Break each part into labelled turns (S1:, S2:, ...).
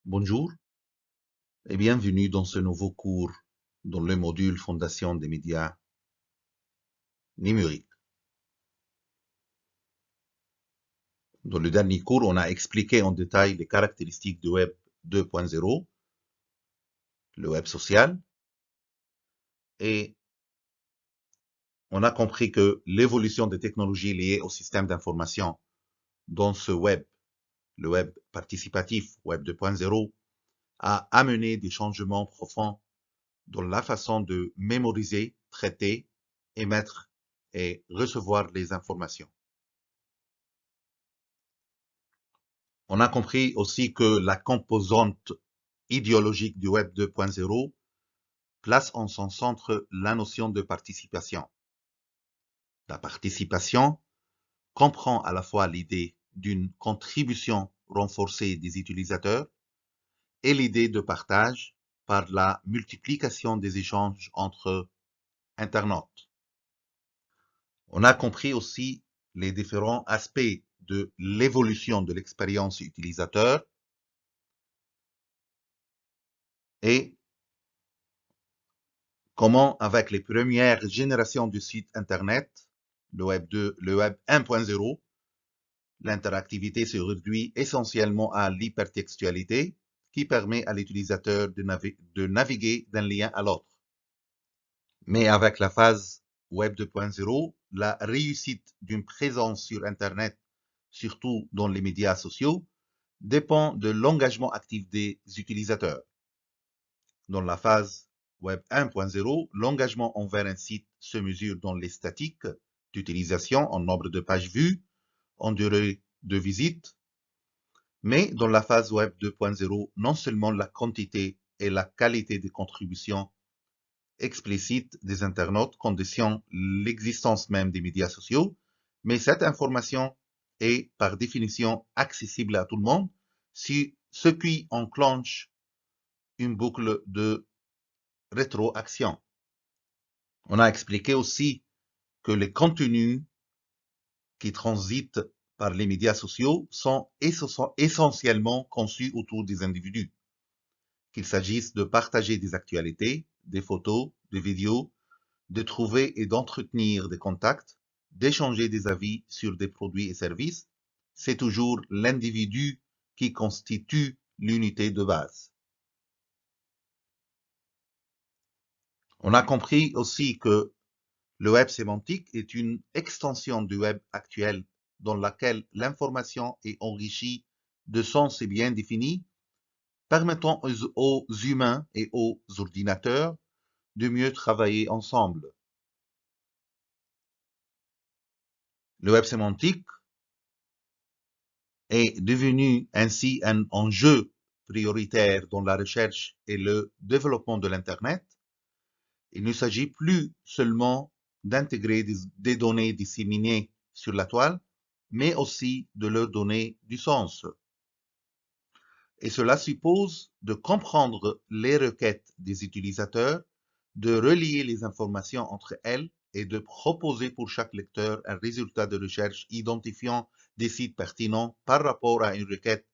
S1: Bonjour et bienvenue dans ce nouveau cours dans le module Fondation des médias numériques. Dans le dernier cours, on a expliqué en détail les caractéristiques du Web 2.0, le Web social, et on a compris que l'évolution des technologies liées au système d'information dans ce Web, le Web participatif, Web 2.0, a amené des changements profonds dans la façon de mémoriser, traiter, émettre et recevoir les informations. On a compris aussi que la composante idéologique du Web 2.0 place en son centre la notion de participation. La participation comprend à la fois l'idée d'une contribution renforcée des utilisateurs et l'idée de partage par la multiplication des échanges entre internautes. On a compris aussi les différents aspects de l'évolution de l'expérience utilisateur et comment, avec les premières générations du site Internet, le Web 1.0, l'interactivité se réduit essentiellement à l'hypertextualité qui permet à l'utilisateur de naviguer d'un lien à l'autre. Mais avec la phase Web 2.0, la réussite d'une présence sur Internet, surtout dans les médias sociaux, dépend de l'engagement actif des utilisateurs. Dans la phase Web 1.0, l'engagement envers un site se mesure dans les statistiques d'utilisation en nombre de pages vues, en durée de visite, mais dans la phase Web 2.0, non seulement la quantité et la qualité des contributions explicites des internautes conditionnent l'existence même des médias sociaux, mais cette information est par définition accessible à tout le monde, ce qui enclenche une boucle de rétroaction. On a expliqué aussi que les contenus qui transitent par les médias sociaux sont essentiellement conçus autour des individus, qu'il s'agisse de partager des actualités, des photos, des vidéos, de trouver et d'entretenir des contacts, d'échanger des avis sur des produits et services, c'est toujours l'individu qui constitue l'unité de base. On a compris aussi que le web sémantique est une extension du web actuel dans laquelle l'information est enrichie de sens et bien définis, permettant aux humains et aux ordinateurs de mieux travailler ensemble. Le web sémantique est devenu ainsi un enjeu prioritaire dans la recherche et le développement de l'Internet. Il ne s'agit plus seulement d'intégrer des données disséminées sur la toile, mais aussi de leur donner du sens. Et cela suppose de comprendre les requêtes des utilisateurs, de relier les informations entre elles et de proposer pour chaque lecteur un résultat de recherche identifiant des sites pertinents par rapport à une requête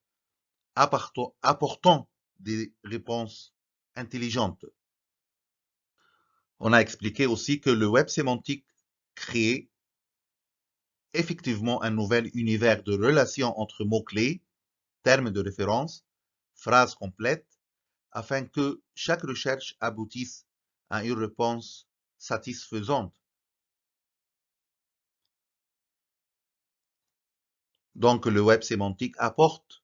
S1: apportant des réponses intelligentes. On a expliqué aussi que le web sémantique crée effectivement un nouvel univers de relations entre mots-clés, termes de référence, phrases complètes, afin que chaque recherche aboutisse à une réponse satisfaisante. Donc, le web sémantique apporte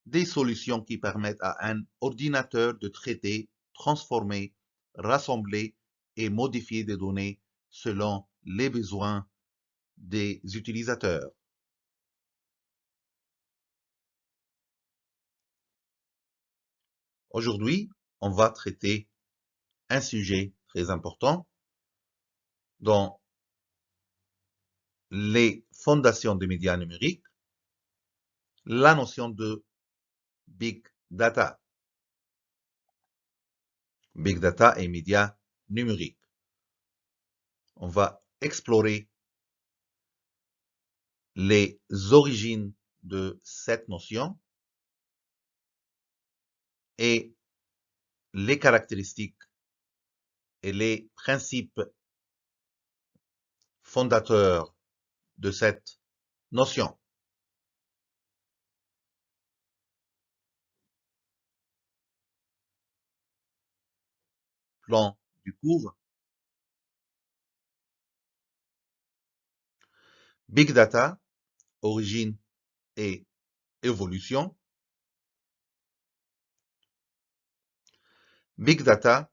S1: des solutions qui permettent à un ordinateur de traiter, transformer, rassembler et modifier des données selon les besoins des utilisateurs. Aujourd'hui, on va traiter un sujet très important dans les fondations des médias numériques, la notion de Big Data. Big Data et médias numériques. On va explorer les origines de cette notion et les caractéristiques et les principes fondateurs de cette notion. Plan du cours. Big Data, origine et évolution. Big Data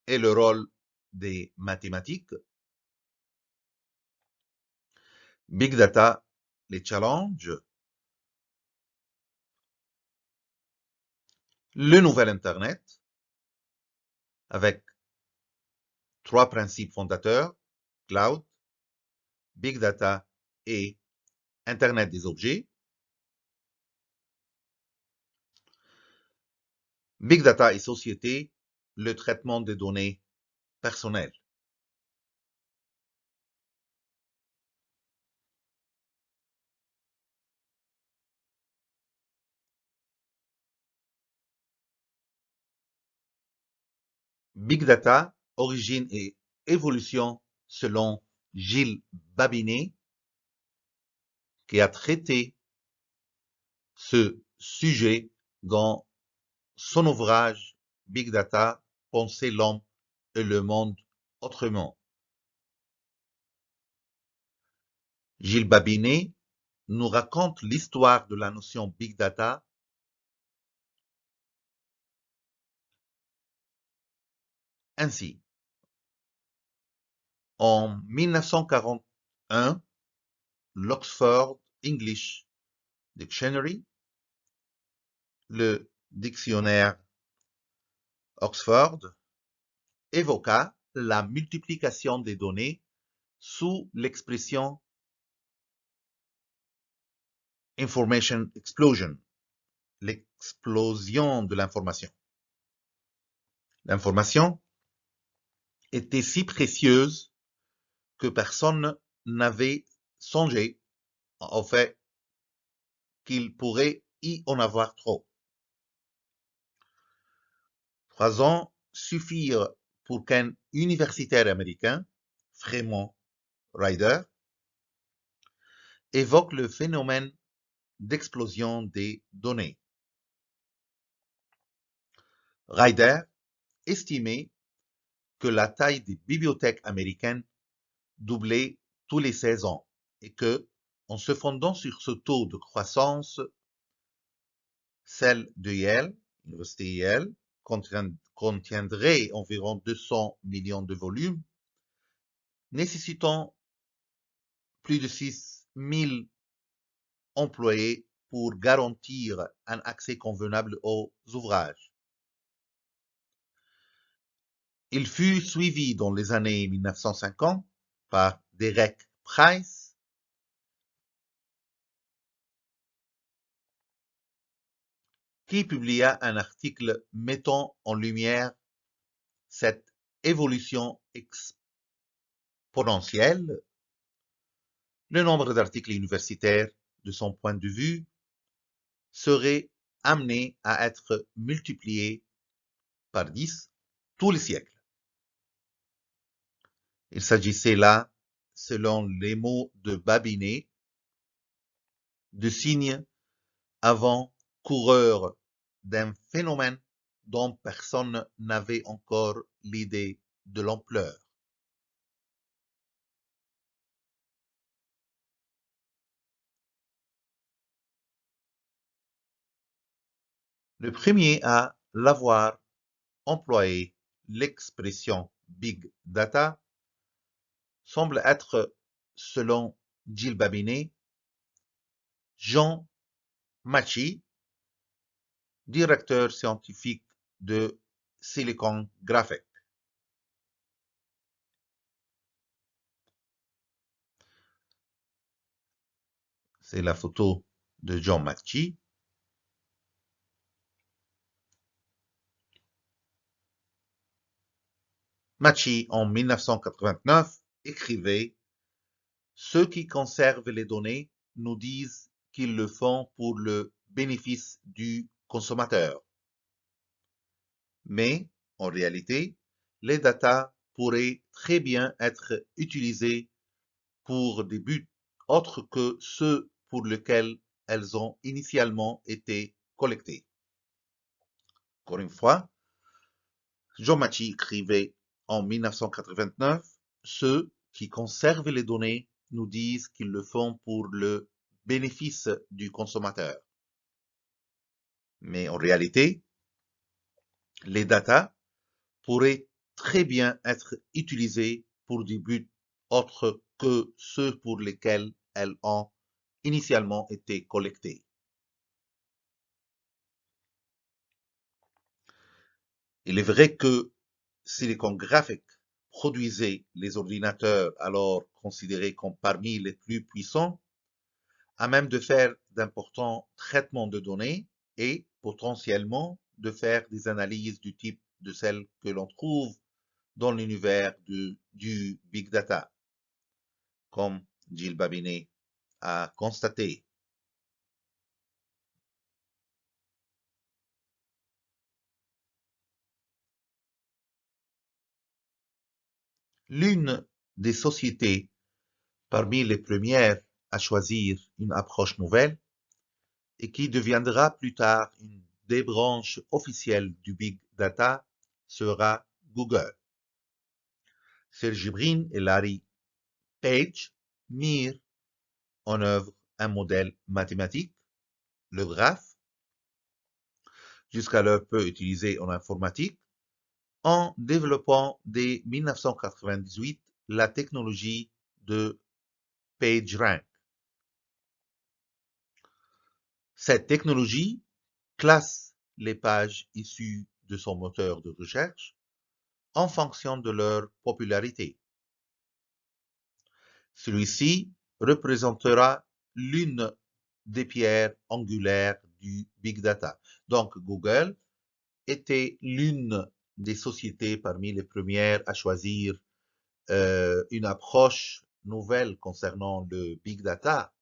S1: et le rôle des mathématiques. Big Data, les challenges. Le nouvel Internet, avec 3 principes fondateurs, Cloud, Big Data et Internet des objets. Big Data et société, le traitement des données personnelles. Big Data, origine et évolution selon Gilles Babinet, qui a traité ce sujet dans son ouvrage Big Data, penser l'homme et le monde autrement. Gilles Babinet nous raconte l'histoire de la notion Big Data ainsi. En 1941, l'Oxford English Dictionary, le dictionnaire Oxford, évoqua la multiplication des données sous l'expression Information Explosion, l'explosion de l'information. L'information était si précieuse que personne n'avait songé au fait qu'il pourrait y en avoir trop. 3 ans suffirent pour qu'un universitaire américain, Fremont Rydell, évoque le phénomène d'explosion des données. Rydell estimait que la taille des bibliothèques américaines doublait tous les 16 ans et que, en se fondant sur ce taux de croissance, celle de Yale, l'université Yale, contiendrait environ 200 millions de volumes, nécessitant plus de 6 000 employés pour garantir un accès convenable aux ouvrages. Il fut suivi dans les années 1950 par Derek Price, qui publia un article mettant en lumière cette évolution exponentielle. Le nombre d'articles universitaires, de son point de vue, serait amené à être multiplié par 10 tous les siècles. Il s'agissait là, selon les mots de Babinet, de signes avant-coureurs d'un phénomène dont personne n'avait encore l'idée de l'ampleur. Le premier à l'avoir employé l'expression Big Data semble être, selon Gilles Babinet, Jean Machy, directeur scientifique de Silicon Graphics. C'est la photo de John Machy. Machy, en 1989, écrivait « Ceux qui conservent les données nous disent qu'ils le font pour le bénéfice du consommateur. Mais en réalité, les data pourraient très bien être utilisées pour des buts autres que ceux pour lesquels elles ont initialement été collectées. Encore une fois, John Mackey écrivait en 1989, ceux qui conservent les données nous disent qu'ils le font pour le bénéfice du consommateur. Mais en réalité, les data pourraient très bien être utilisées pour des buts autres que ceux pour lesquels elles ont initialement été collectées. Il est vrai que Silicon Graphics produisait les ordinateurs alors considérés comme parmi les plus puissants, à même de faire d'importants traitements de données et potentiellement de faire des analyses du type de celles que l'on trouve dans l'univers du Big Data, comme Gilles Babinet a constaté. L'une des sociétés parmi les premières à choisir une approche nouvelle et qui deviendra plus tard une des branches officielles du Big Data sera Google. Sergey Brin et Larry Page mirent en œuvre un modèle mathématique, le graphe, jusqu'alors peu utilisé en informatique, en développant dès 1998 la technologie de PageRank. Cette technologie classe les pages issues de son moteur de recherche en fonction de leur popularité. Celui-ci représentera l'une des pierres angulaires du Big Data. Donc Google était l'une des sociétés parmi les premières à choisir une approche nouvelle concernant le Big Data.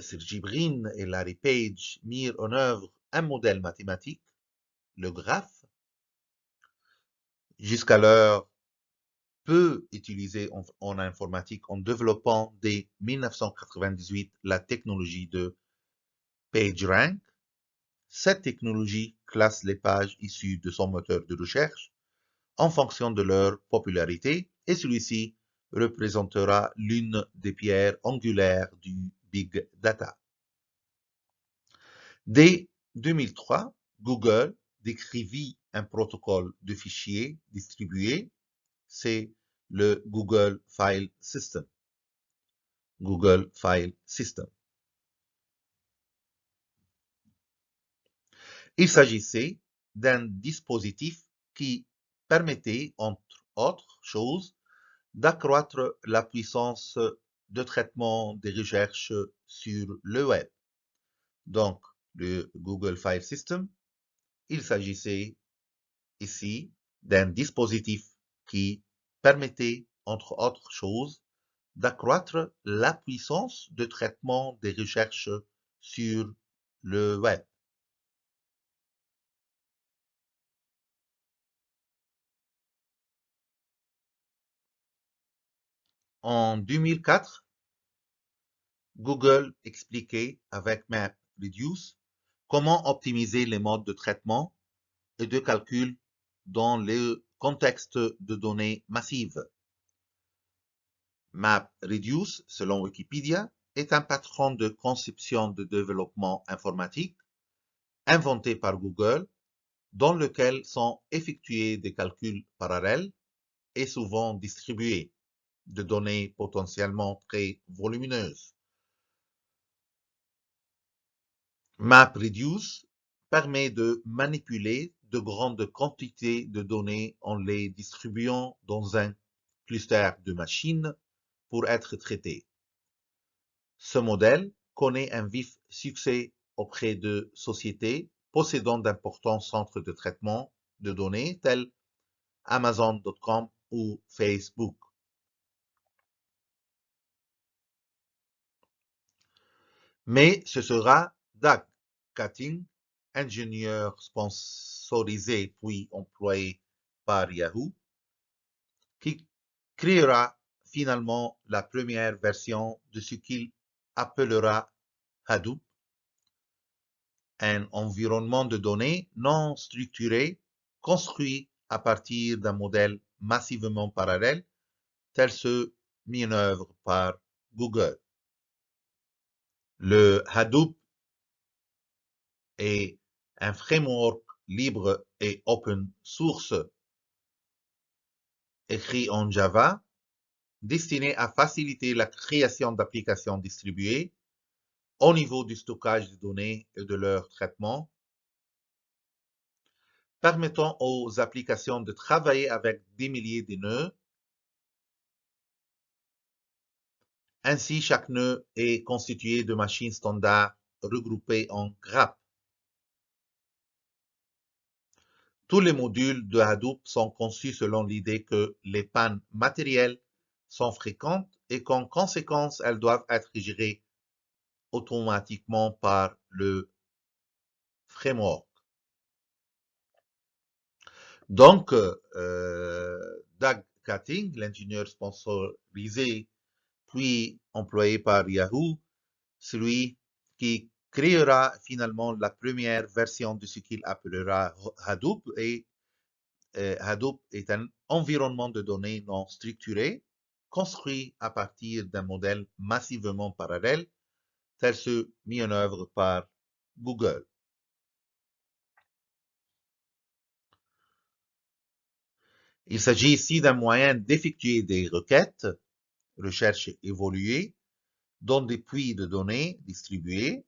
S1: Sergey Brin et Larry Page mirent en œuvre un modèle mathématique, le graphe, jusqu'alors peu utilisé en informatique en développant dès 1998 la technologie de PageRank. Cette technologie classe les pages issues de son moteur de recherche en fonction de leur popularité et celui-ci représentera l'une des pierres angulaires du Big Data. Dès 2003, Google décrivit un protocole de fichiers distribués, c'est le Google File System. Google File System. Il s'agissait d'un dispositif qui permettait, entre autres choses, d'accroître la puissance de traitement des recherches sur le web. Donc, le Google File System, il s'agissait ici d'un dispositif qui permettait, entre autres choses, d'accroître la puissance de traitement des recherches sur le web. En 2004, Google expliquait avec MapReduce comment optimiser les modes de traitement et de calcul dans le contexte de données massives. MapReduce, selon Wikipédia, est un patron de conception de développement informatique inventé par Google dans lequel sont effectués des calculs parallèles et souvent distribués de données potentiellement très volumineuses. MapReduce permet de manipuler de grandes quantités de données en les distribuant dans un cluster de machines pour être traitées. Ce modèle connaît un vif succès auprès de sociétés possédant d'importants centres de traitement de données tels Amazon.com ou Facebook. Mais ce sera Doug Cutting ingénieur sponsorisé puis employé par Yahoo, qui créera finalement la première version de ce qu'il appellera Hadoop, un environnement de données non structuré construit à partir d'un modèle massivement parallèle, tel ceux mis en œuvre par Google. Le Hadoop est un framework libre et open source écrit en Java, destiné à faciliter la création d'applications distribuées au niveau du stockage de données et de leur traitement, permettant aux applications de travailler avec des milliers de nœuds. Ainsi, chaque nœud est constitué de machines standards regroupées en grappes. Tous les modules de Hadoop sont conçus selon l'idée que les pannes matérielles sont fréquentes et qu'en conséquence, elles doivent être gérées automatiquement par le framework. Donc, Doug Cutting, l'ingénieur sponsorisé puis employé par Yahoo, celui qui créera finalement la première version de ce qu'il appellera Hadoop. Et Hadoop est un environnement de données non structuré construit à partir d'un modèle massivement parallèle, tel ceux mis en œuvre par Google. Il s'agit ici d'un moyen d'effectuer des requêtes, recherche évoluée, dans des puits de données distribués,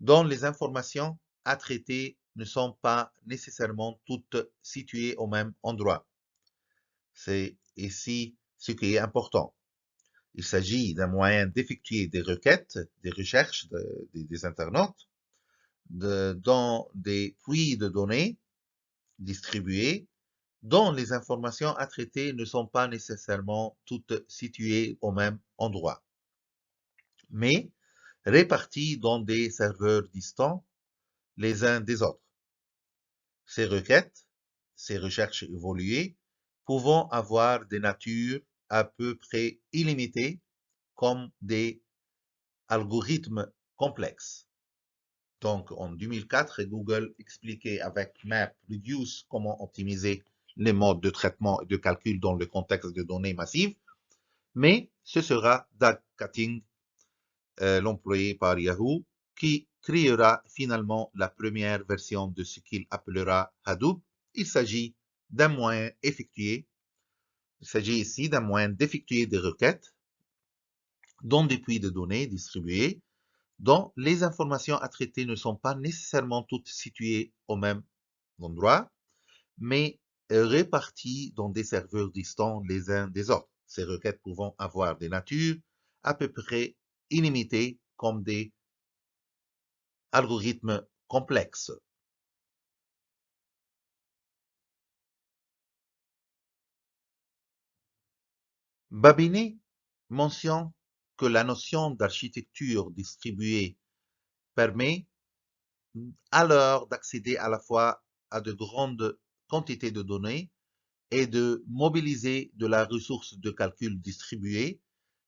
S1: dont les informations à traiter ne sont pas nécessairement toutes situées au même endroit. C'est ici ce qui est important. Il s'agit d'un moyen d'effectuer des requêtes, des recherches des internautes, dans des puits de données distribués, dont les informations à traiter ne sont pas nécessairement toutes situées au même endroit, mais réparties dans des serveurs distants les uns des autres. Ces requêtes, ces recherches évoluées, pouvant avoir des natures à peu près illimitées, comme des algorithmes complexes. Donc, en 2004, Google expliquait avec MapReduce comment optimiser les modes de traitement et de calcul dans le contexte de données massives, mais ce sera Doug Cutting, l'employé par Yahoo, qui créera finalement la première version de ce qu'il appellera Hadoop. Il s'agit d'un moyen effectué. Il s'agit ici d'un moyen d'effectuer des requêtes dans des puits de données distribués dont les informations à traiter ne sont pas nécessairement toutes situées au même endroit, mais réparties dans des serveurs distants les uns des autres. Ces requêtes pouvant avoir des natures à peu près illimitées comme des algorithmes complexes. Babinet mentionne que la notion d'architecture distribuée permet alors d'accéder à la fois à de grandes quantités de données et de mobiliser de la ressource de calcul distribuée,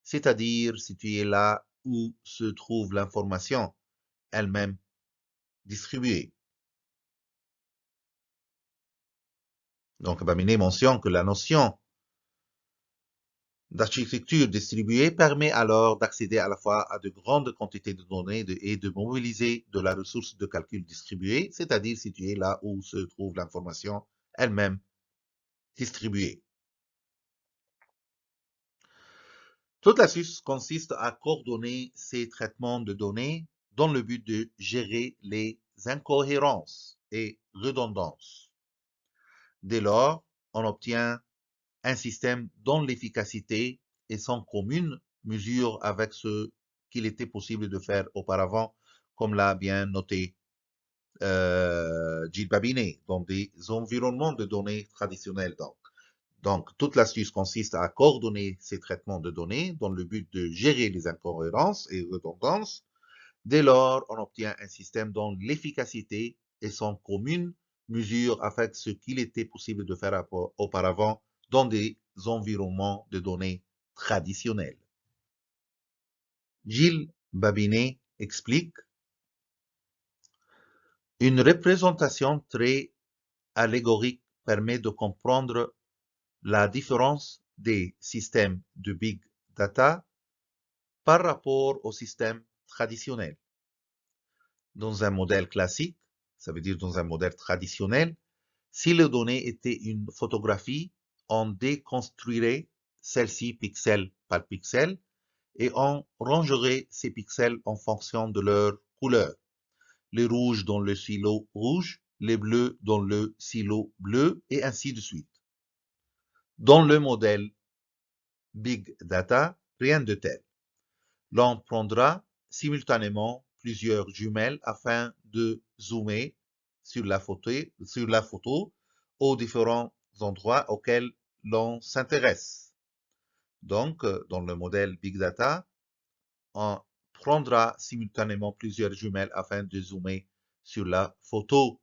S1: c'est-à-dire située là où se trouve l'information elle-même distribuée. Donc, Babinet mentionne que la notion d'architecture distribuée permet alors d'accéder à la fois à de grandes quantités de données et de mobiliser de la ressource de calcul distribuée, c'est-à-dire située là où se trouve l'information elle-même distribuée. Toute l'astuce consiste à coordonner ces traitements de données dans le but de gérer les incohérences et redondances. Dès lors, on obtient un système dont l'efficacité est sans commune mesure avec ce qu'il était possible de faire auparavant, comme l'a bien noté Gilles Babinet, dans des environnements de données traditionnels. Donc, toute l'astuce consiste à coordonner ces traitements de données dans le but de gérer les incohérences et redondances. Dès lors, on obtient un système dont l'efficacité et son commune mesure avec ce qu'il était possible de faire auparavant dans des environnements de données traditionnels. Gilles Babinet explique: une représentation très allégorique permet de comprendre la différence des systèmes de big data par rapport aux systèmes traditionnels. Dans un modèle classique, ça veut dire dans un modèle traditionnel, si les données étaient une photographie, on déconstruirait celle-ci pixel par pixel et on rangerait ces pixels en fonction de leur couleur. Les rouges dans le silo rouge, les bleus dans le silo bleu, et ainsi de suite. Dans le modèle Big Data, rien de tel. L'on prendra simultanément plusieurs jumelles afin de zoomer sur la photo aux différents endroits auxquels l'on s'intéresse. Donc, dans le modèle Big Data, on prendra simultanément plusieurs jumelles afin de zoomer sur la photo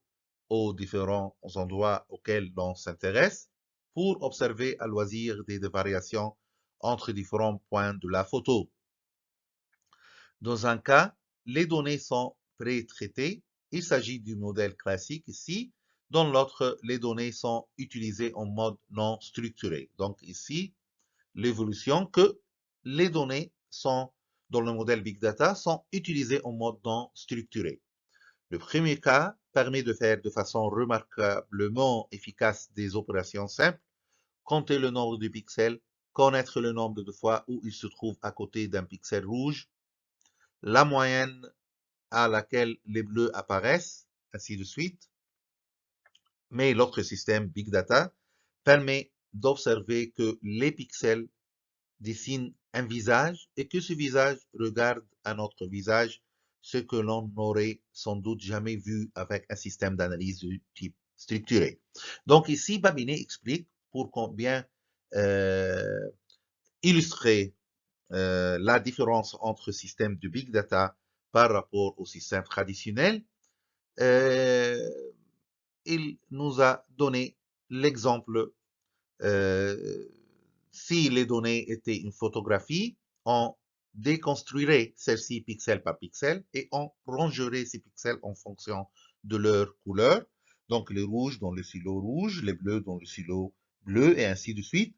S1: aux différents endroits auxquels l'on s'intéresse pour observer à loisir des variations entre différents points de la photo. Dans un cas, les données sont pré-traitées, il s'agit du modèle classique ici. Dans l'autre, les données sont utilisées en mode non structuré. Donc ici, l'évolution que les données sont dans le modèle Big Data sont utilisées en mode non structuré. Le premier cas permet de faire de façon remarquablement efficace des opérations simples, compter le nombre de pixels, connaître le nombre de fois où il se trouve à côté d'un pixel rouge, la moyenne à laquelle les bleus apparaissent, ainsi de suite. Mais l'autre système Big Data permet d'observer que les pixels dessinent un visage et que ce visage regarde un autre visage, ce que l'on n'aurait sans doute jamais vu avec un système d'analyse de type structuré. Donc ici, Babinet explique pour bien illustrer la différence entre système de big data par rapport au système traditionnel. Il nous a donné l'exemple si les données étaient une photographie, on déconstruirait celle-ci pixel par pixel et on rangerait ces pixels en fonction de leur couleur. Donc les rouges dans le silo rouge, les bleus dans le silo bleu et ainsi de suite.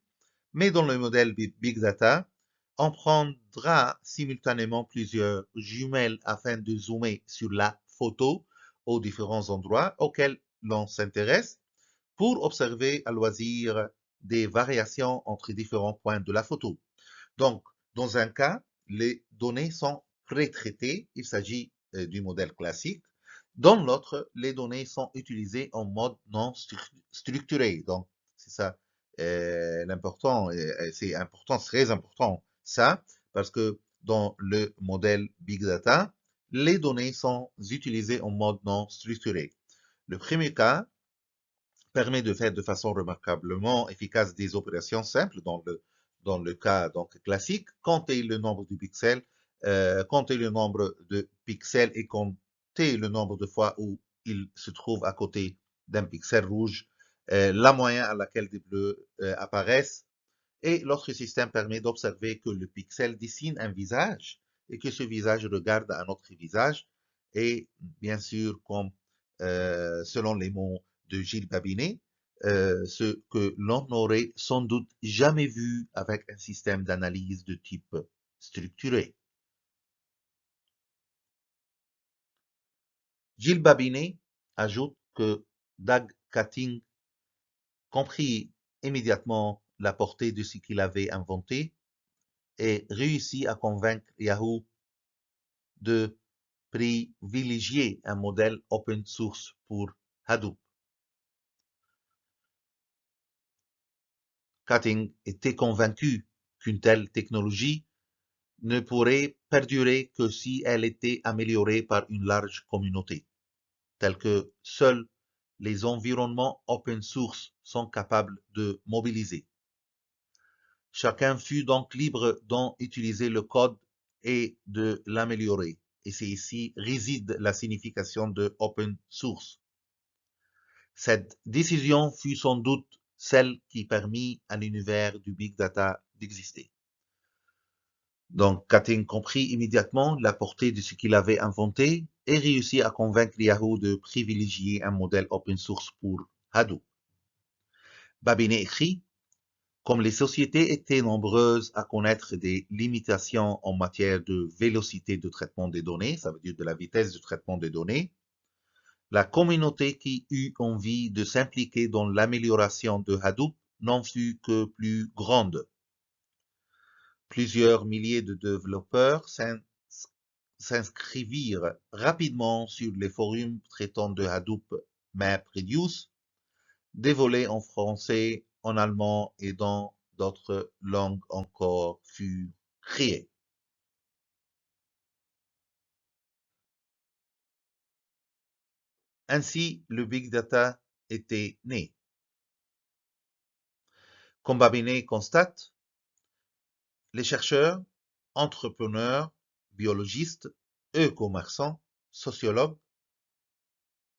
S1: Mais dans le modèle Big Data, on prendra simultanément plusieurs jumelles afin de zoomer sur la photo aux différents endroits auxquels l'on s'intéresse pour observer à loisir des variations entre différents points de la photo. Donc, dans un cas, les données sont pré-traitées, il s'agit du modèle classique. Dans l'autre, les données sont utilisées en mode non structuré. Donc, c'est ça l'important, c'est important, très important ça, parce que dans le modèle Big Data, les données sont utilisées en mode non structuré. Le premier cas permet de faire de façon remarquablement efficace des opérations simples dans le cas donc classique, compter le nombre de pixels, compter le nombre de pixels et compter le nombre de fois où il se trouve à côté d'un pixel rouge, la moyenne à laquelle des bleus apparaissent. Et l'autre système permet d'observer que le pixel dessine un visage et que ce visage regarde un autre visage. Et bien sûr, comme selon les mots de Gilles Babinet, ce que l'on n'aurait sans doute jamais vu avec un système d'analyse de type structuré. Gilles Babinet ajoute que Doug Kating comprit immédiatement la portée de ce qu'il avait inventé et réussit à convaincre Yahoo de privilégier un modèle open source pour Hadoop. Kating était convaincu qu'une telle technologie ne pourrait perdurer que si elle était améliorée par une large communauté, telle que seuls les environnements open source sont capables de mobiliser. Chacun fut donc libre d'en utiliser le code et de l'améliorer. Et c'est ici réside la signification de open source. Cette décision fut sans doute celle qui permit à l'univers du Big Data d'exister. Donc, Katin comprit immédiatement la portée de ce qu'il avait inventé et réussit à convaincre Yahoo de privilégier un modèle open source pour Hadoop. Babinet écrit: comme les sociétés étaient nombreuses à connaître des limitations en matière de vélocité de traitement des données, ça veut dire de la vitesse de traitement des données, la communauté qui eut envie de s'impliquer dans l'amélioration de Hadoop n'en fut que plus grande. Plusieurs milliers de développeurs s'inscrivirent rapidement sur les forums traitant de Hadoop MapReduce, des volets en français, en allemand et dans d'autres langues encore furent créés. Ainsi, le Big Data était né. Comme Babinet constate, les chercheurs, entrepreneurs, biologistes, commerçants, sociologues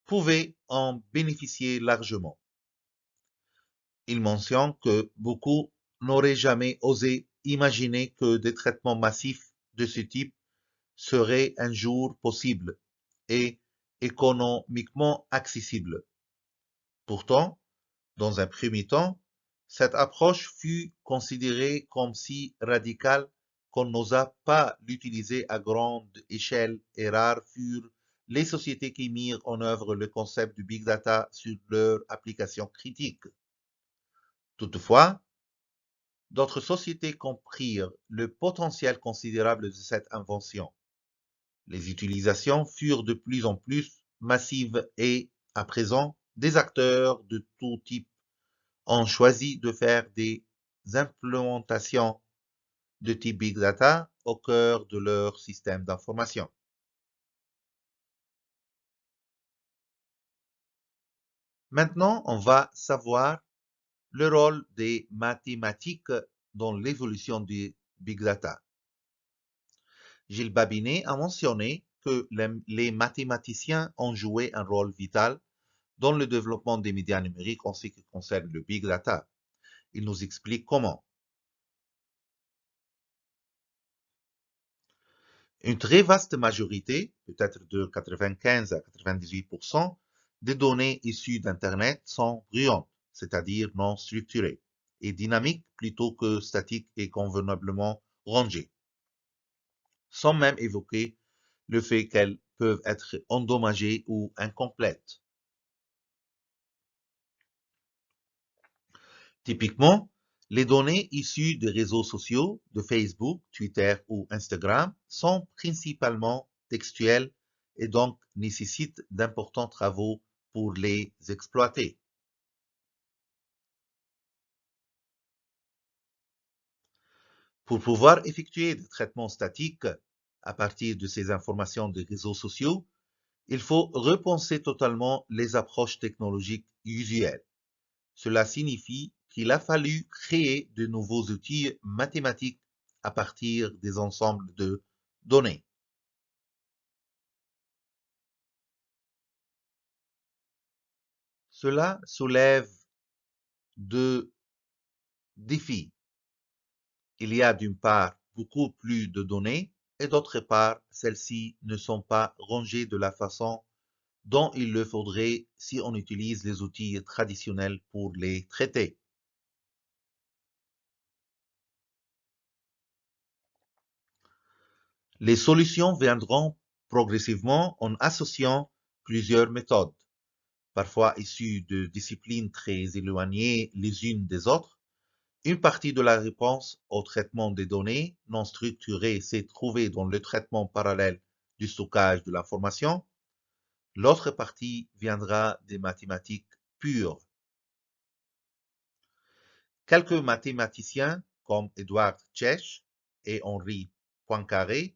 S1: pouvaient en bénéficier largement. Il mentionne que beaucoup n'auraient jamais osé imaginer que des traitements massifs de ce type seraient un jour possibles et économiquement accessibles. Pourtant, dans un premier temps, cette approche fut considérée comme si radicale qu'on n'osa pas l'utiliser à grande échelle et rares furent les sociétés qui mirent en œuvre le concept du big data sur leur application critique. Toutefois, d'autres sociétés comprirent le potentiel considérable de cette invention. Les utilisations furent de plus en plus massives et, à présent, des acteurs de tout type ont choisi de faire des implémentations de type Big Data au cœur de leur système d'information. Maintenant, on va savoir le rôle des mathématiques dans l'évolution du Big Data. Gilles Babinet a mentionné que les mathématiciens ont joué un rôle vital dans le développement des médias numériques en ce qui concerne le Big Data. Il nous explique comment. Une très vaste majorité, peut-être de 95 à 98%, des données issues d'Internet sont bruyantes, c'est-à-dire non structurées, et dynamiques plutôt que statiques et convenablement rangées, sans même évoquer le fait qu'elles peuvent être endommagées ou incomplètes. Typiquement, les données issues des réseaux sociaux, de Facebook, Twitter ou Instagram, sont principalement textuelles et donc nécessitent d'importants travaux pour les exploiter. Pour pouvoir effectuer des traitements statiques à partir de ces informations des réseaux sociaux, il faut repenser totalement les approches technologiques usuelles. Cela signifie qu'il a fallu créer de nouveaux outils mathématiques à partir des ensembles de données. Cela soulève deux défis. Il y a d'une part beaucoup plus de données et d'autre part, celles-ci ne sont pas rangées de la façon dont il le faudrait si on utilise les outils traditionnels pour les traiter. Les solutions viendront progressivement en associant plusieurs méthodes, parfois issues de disciplines très éloignées les unes des autres. Une partie de la réponse au traitement des données non structurées s'est trouvée dans le traitement parallèle du stockage de l'information. L'autre partie viendra des mathématiques pures. Quelques mathématiciens comme Edward Chess et Henri Poincaré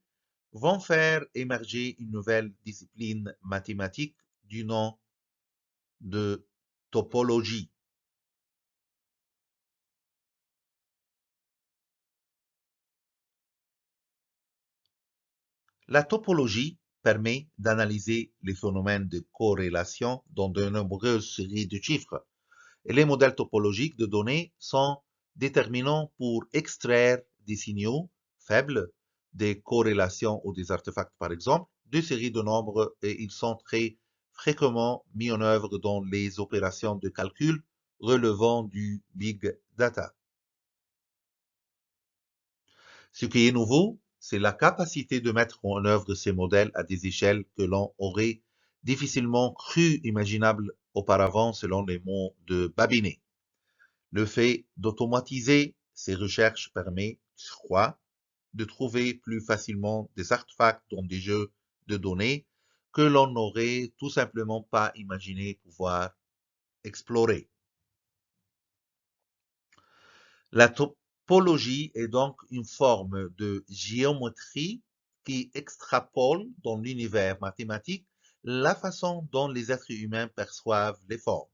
S1: vont faire émerger une nouvelle discipline mathématique du nom de topologie. La topologie permet d'analyser les phénomènes de corrélation dans de nombreuses séries de chiffres. Et les modèles topologiques de données sont déterminants pour extraire des signaux faibles, des corrélations ou des artefacts par exemple, de séries de nombres et ils sont très fréquemment mis en œuvre dans les opérations de calcul relevant du big data. Ce qui est nouveau, c'est la capacité de mettre en œuvre ces modèles à des échelles que l'on aurait difficilement cru imaginables auparavant selon les mots de Babinet. Le fait d'automatiser ces recherches permet, je crois, de trouver plus facilement des artefacts dans des jeux de données que l'on n'aurait tout simplement pas imaginé pouvoir explorer. La topologie est donc une forme de géométrie qui extrapole dans l'univers mathématique la façon dont les êtres humains perçoivent les formes.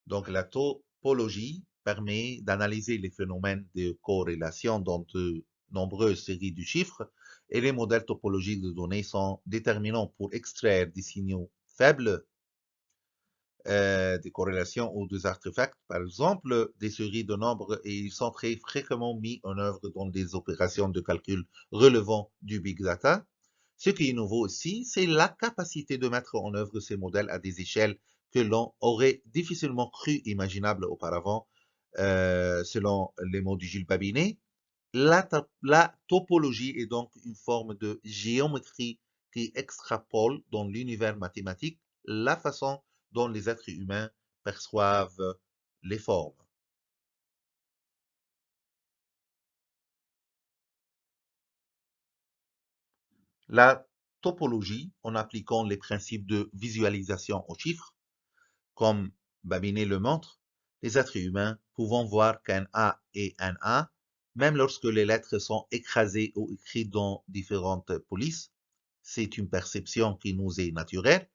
S1: Donc la topologie permet d'analyser les phénomènes de corrélation dans de nombreuses séries de chiffres et les modèles topologiques de données sont déterminants pour extraire des signaux faibles, des corrélations ou des artefacts, par exemple, des séries de nombres et ils sont très fréquemment mis en œuvre dans des opérations de calcul relevant du big data. Ce qui est nouveau aussi, c'est la capacité de mettre en œuvre ces modèles à des échelles que l'on aurait difficilement cru imaginables auparavant, selon les mots du Gilles Babinet. La topologie est donc une forme de géométrie qui extrapole dans l'univers mathématique la façon dont les êtres humains perçoivent les formes. La topologie, en appliquant les principes de visualisation aux chiffres, comme Babinet le montre, les êtres humains pouvant voir qu'un A est un A, même lorsque les lettres sont écrasées ou écrites dans différentes polices, c'est une perception qui nous est naturelle.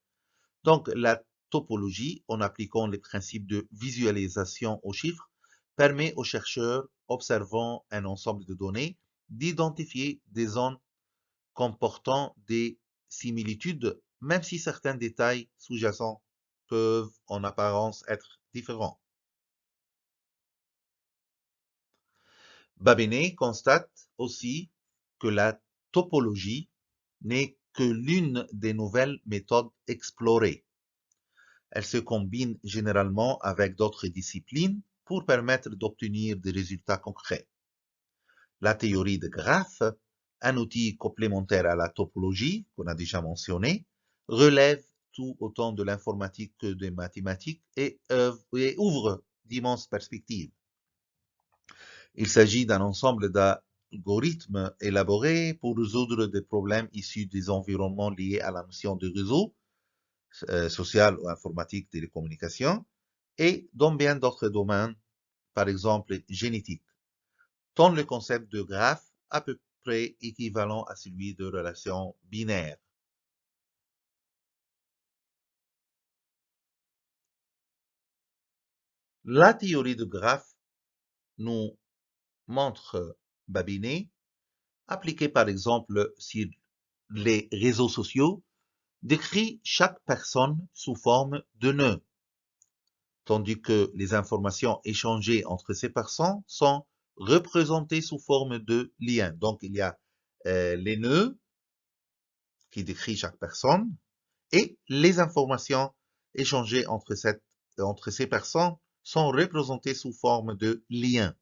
S1: Donc, la topologie, en appliquant les principes de visualisation aux chiffres, permet aux chercheurs observant un ensemble de données d'identifier des zones comportant des similitudes, même si certains détails sous-jacents peuvent en apparence être différents. Babinet constate aussi que la topologie n'est que l'une des nouvelles méthodes explorées. Elle se combine généralement avec d'autres disciplines pour permettre d'obtenir des résultats concrets. La théorie de graphes, un outil complémentaire à la topologie qu'on a déjà mentionné, relève tout autant de l'informatique que des mathématiques et ouvre d'immenses perspectives. Il s'agit d'un ensemble d'algorithmes élaborés pour résoudre des problèmes issus des environnements liés à la notion de réseau, social ou informatique télécommunications, et dans bien d'autres domaines, par exemple génétique, dont le concept de graphe à peu près équivalent à celui de relation binaire. La théorie de graphe nous montre Babinet, appliquée par exemple sur les réseaux sociaux, décrit chaque personne sous forme de nœud, tandis que les informations échangées entre ces personnes sont représentées sous forme de liens. Donc, il y a les nœuds qui décrivent chaque personne et les informations échangées entre ces personnes sont représentées sous forme de liens.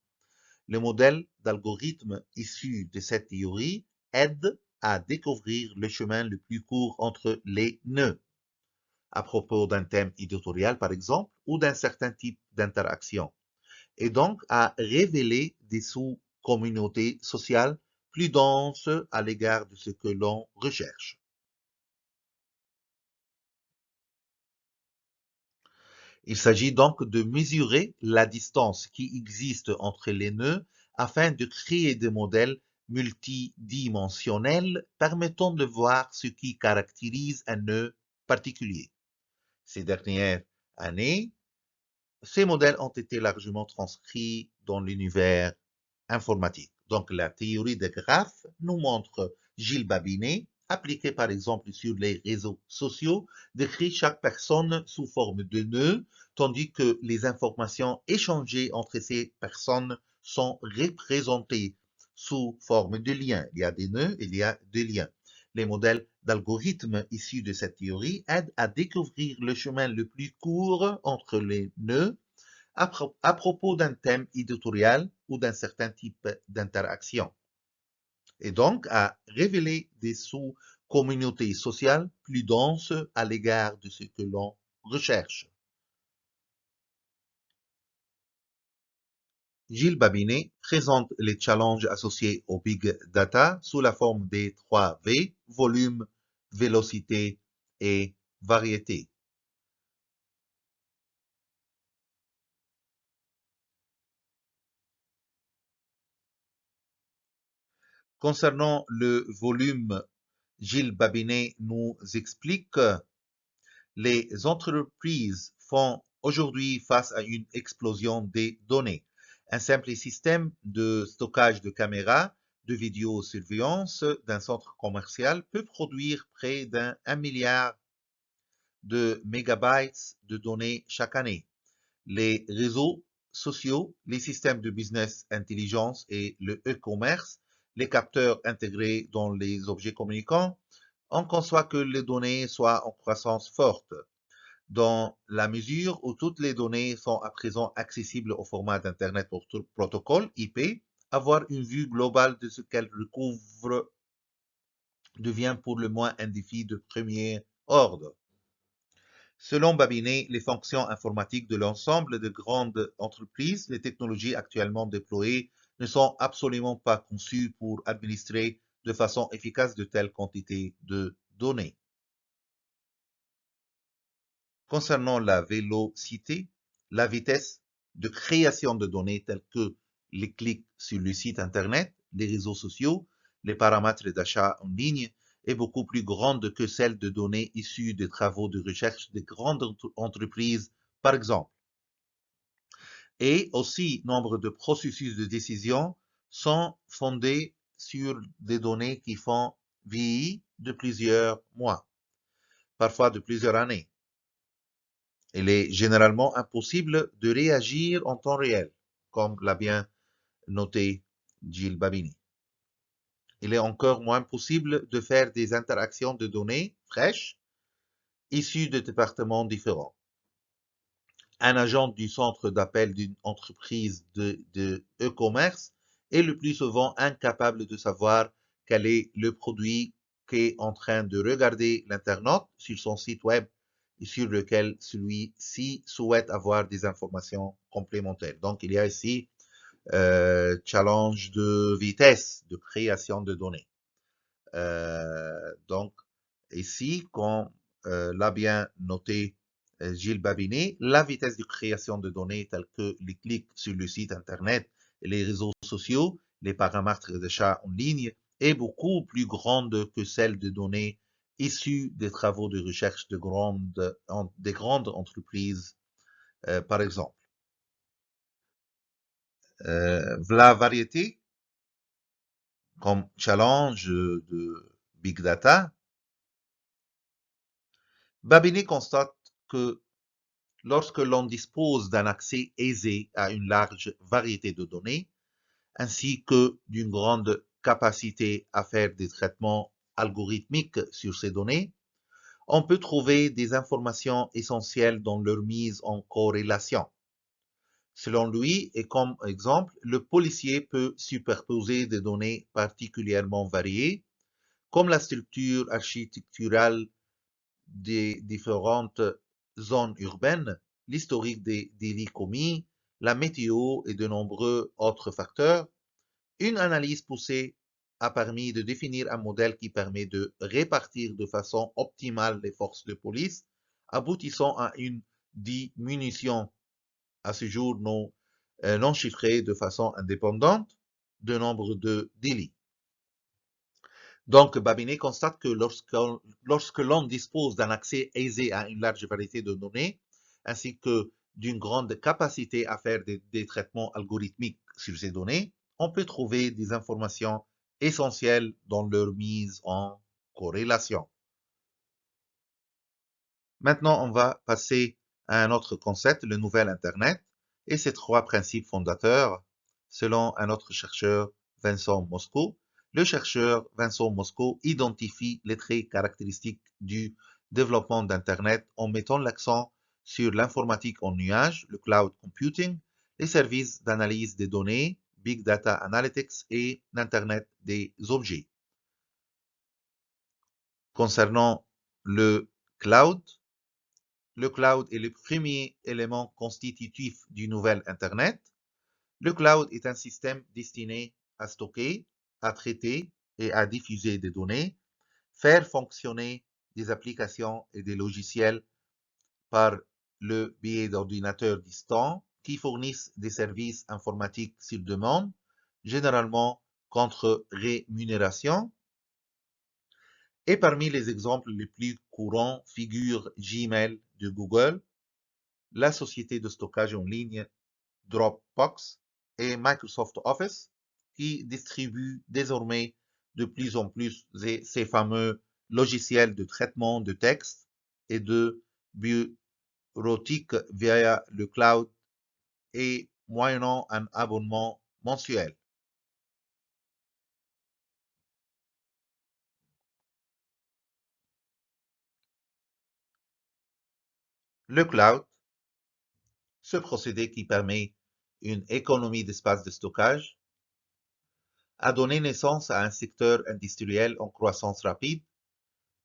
S1: Le modèle d'algorithme issu de cette théorie aide à découvrir le chemin le plus court entre les nœuds, à propos d'un thème éditorial par exemple, ou d'un certain type d'interaction, et donc à révéler des sous-communautés sociales plus denses à l'égard de ce que l'on recherche. Il s'agit donc de mesurer la distance qui existe entre les nœuds afin de créer des modèles multidimensionnels permettant de voir ce qui caractérise un nœud particulier. Ces dernières années, ces modèles ont été largement transcrits dans l'univers informatique. Donc la théorie des graphes nous montre Gilles Babinet appliqué par exemple sur les réseaux sociaux, décrit chaque personne sous forme de nœud, tandis que les informations échangées entre ces personnes sont représentées sous forme de liens. Il y a des nœuds, il y a des liens. Les modèles d'algorithmes issus de cette théorie aident à découvrir le chemin le plus court entre les nœuds à propos d'un thème éditorial ou d'un certain type d'interaction, et donc à révéler des sous-communautés sociales plus denses à l'égard de ce que l'on recherche. Gilles Babinet présente les challenges associés au Big Data sous la forme des 3 V, volume, vélocité et variété. Concernant le volume, Gilles Babinet nous explique que les entreprises font aujourd'hui face à une explosion des données. Un simple système de stockage de caméras de vidéosurveillance d'un centre commercial peut produire près d'1 milliard de mégabytes de données chaque année. Les réseaux sociaux, les systèmes de business intelligence et le e-commerce, les capteurs intégrés dans les objets communicants, on conçoit que les données soient en croissance forte dans la mesure où toutes les données sont à présent accessibles au format d'Internet protocole IP. Avoir une vue globale de ce qu'elle recouvre devient pour le moins un défi de premier ordre. Selon Babinet, les fonctions informatiques de l'ensemble de grandes entreprises, les technologies actuellement déployées ne sont absolument pas conçues pour administrer de façon efficace de telles quantités de données. Concernant la vélocité, la vitesse de création de données telles que les clics sur le site Internet, les réseaux sociaux, les paramètres d'achat en ligne est beaucoup plus grande que celle de données issues des travaux de recherche des grandes entreprises, par exemple. Et aussi, nombre de processus de décision sont fondés sur des données qui font vieillir de plusieurs mois, parfois de plusieurs années. Il est généralement impossible de réagir en temps réel, comme l'a bien noté Gilles Babini. Il est encore moins possible de faire des interactions de données fraîches issues de départements différents. Un agent du centre d'appel d'une entreprise de e-commerce est le plus souvent incapable de savoir quel est le produit qu'est en train de regarder l'internaute sur son site web et sur lequel celui-ci souhaite avoir des informations complémentaires. Donc, il y a ici challenge de vitesse de création de données. Donc, ici, comme l'a bien noté Gilles Babinet, la vitesse de création de données telles que les clics sur le site Internet et les réseaux sociaux, les paramètres d'achat en ligne, est beaucoup plus grande que celle de données issues des travaux de recherche des grandes entreprises, par exemple. La variété comme challenge de Big Data, Babinet constate que lorsque l'on dispose d'un accès aisé à une large variété de données, ainsi que d'une grande capacité à faire des traitements algorithmiques sur ces données, on peut trouver des informations essentielles dans leur mise en corrélation. Selon lui, et comme exemple, le policier peut superposer des données particulièrement variées, comme la structure architecturale des différentes zones urbaines, l'historique des délits commis, la météo et de nombreux autres facteurs. Une analyse poussée a permis de définir un modèle qui permet de répartir de façon optimale les forces de police, aboutissant à une diminution à ce jour non chiffrée de façon indépendante de nombre de délits. Donc, Babinet constate que lorsque l'on dispose d'un accès aisé à une large variété de données, ainsi que d'une grande capacité à faire des traitements algorithmiques sur ces données, on peut trouver des informations essentielles dans leur mise en corrélation. Maintenant, on va passer à un autre concept, le nouvel Internet, et ses trois principes fondateurs, selon un autre chercheur, Vincent Mosco. Le chercheur Vincent Mosco identifie les traits caractéristiques du développement d'Internet en mettant l'accent sur l'informatique en nuage, le cloud computing, les services d'analyse des données, Big Data Analytics et l'Internet des objets. Concernant le cloud est le premier élément constitutif du nouvel Internet. Le cloud est un système destiné à stocker, à traiter et à diffuser des données, faire fonctionner des applications et des logiciels par le biais d'ordinateurs distants qui fournissent des services informatiques sur demande, généralement contre rémunération. Et parmi les exemples les plus courants figurent Gmail de Google, la société de stockage en ligne Dropbox et Microsoft Office, qui distribuent désormais de plus en plus ces fameux logiciels de traitement de texte et de bureautique via le cloud et moyennant un abonnement mensuel. Le cloud, ce procédé qui permet une économie d'espace de stockage, a donné naissance à un secteur industriel en croissance rapide,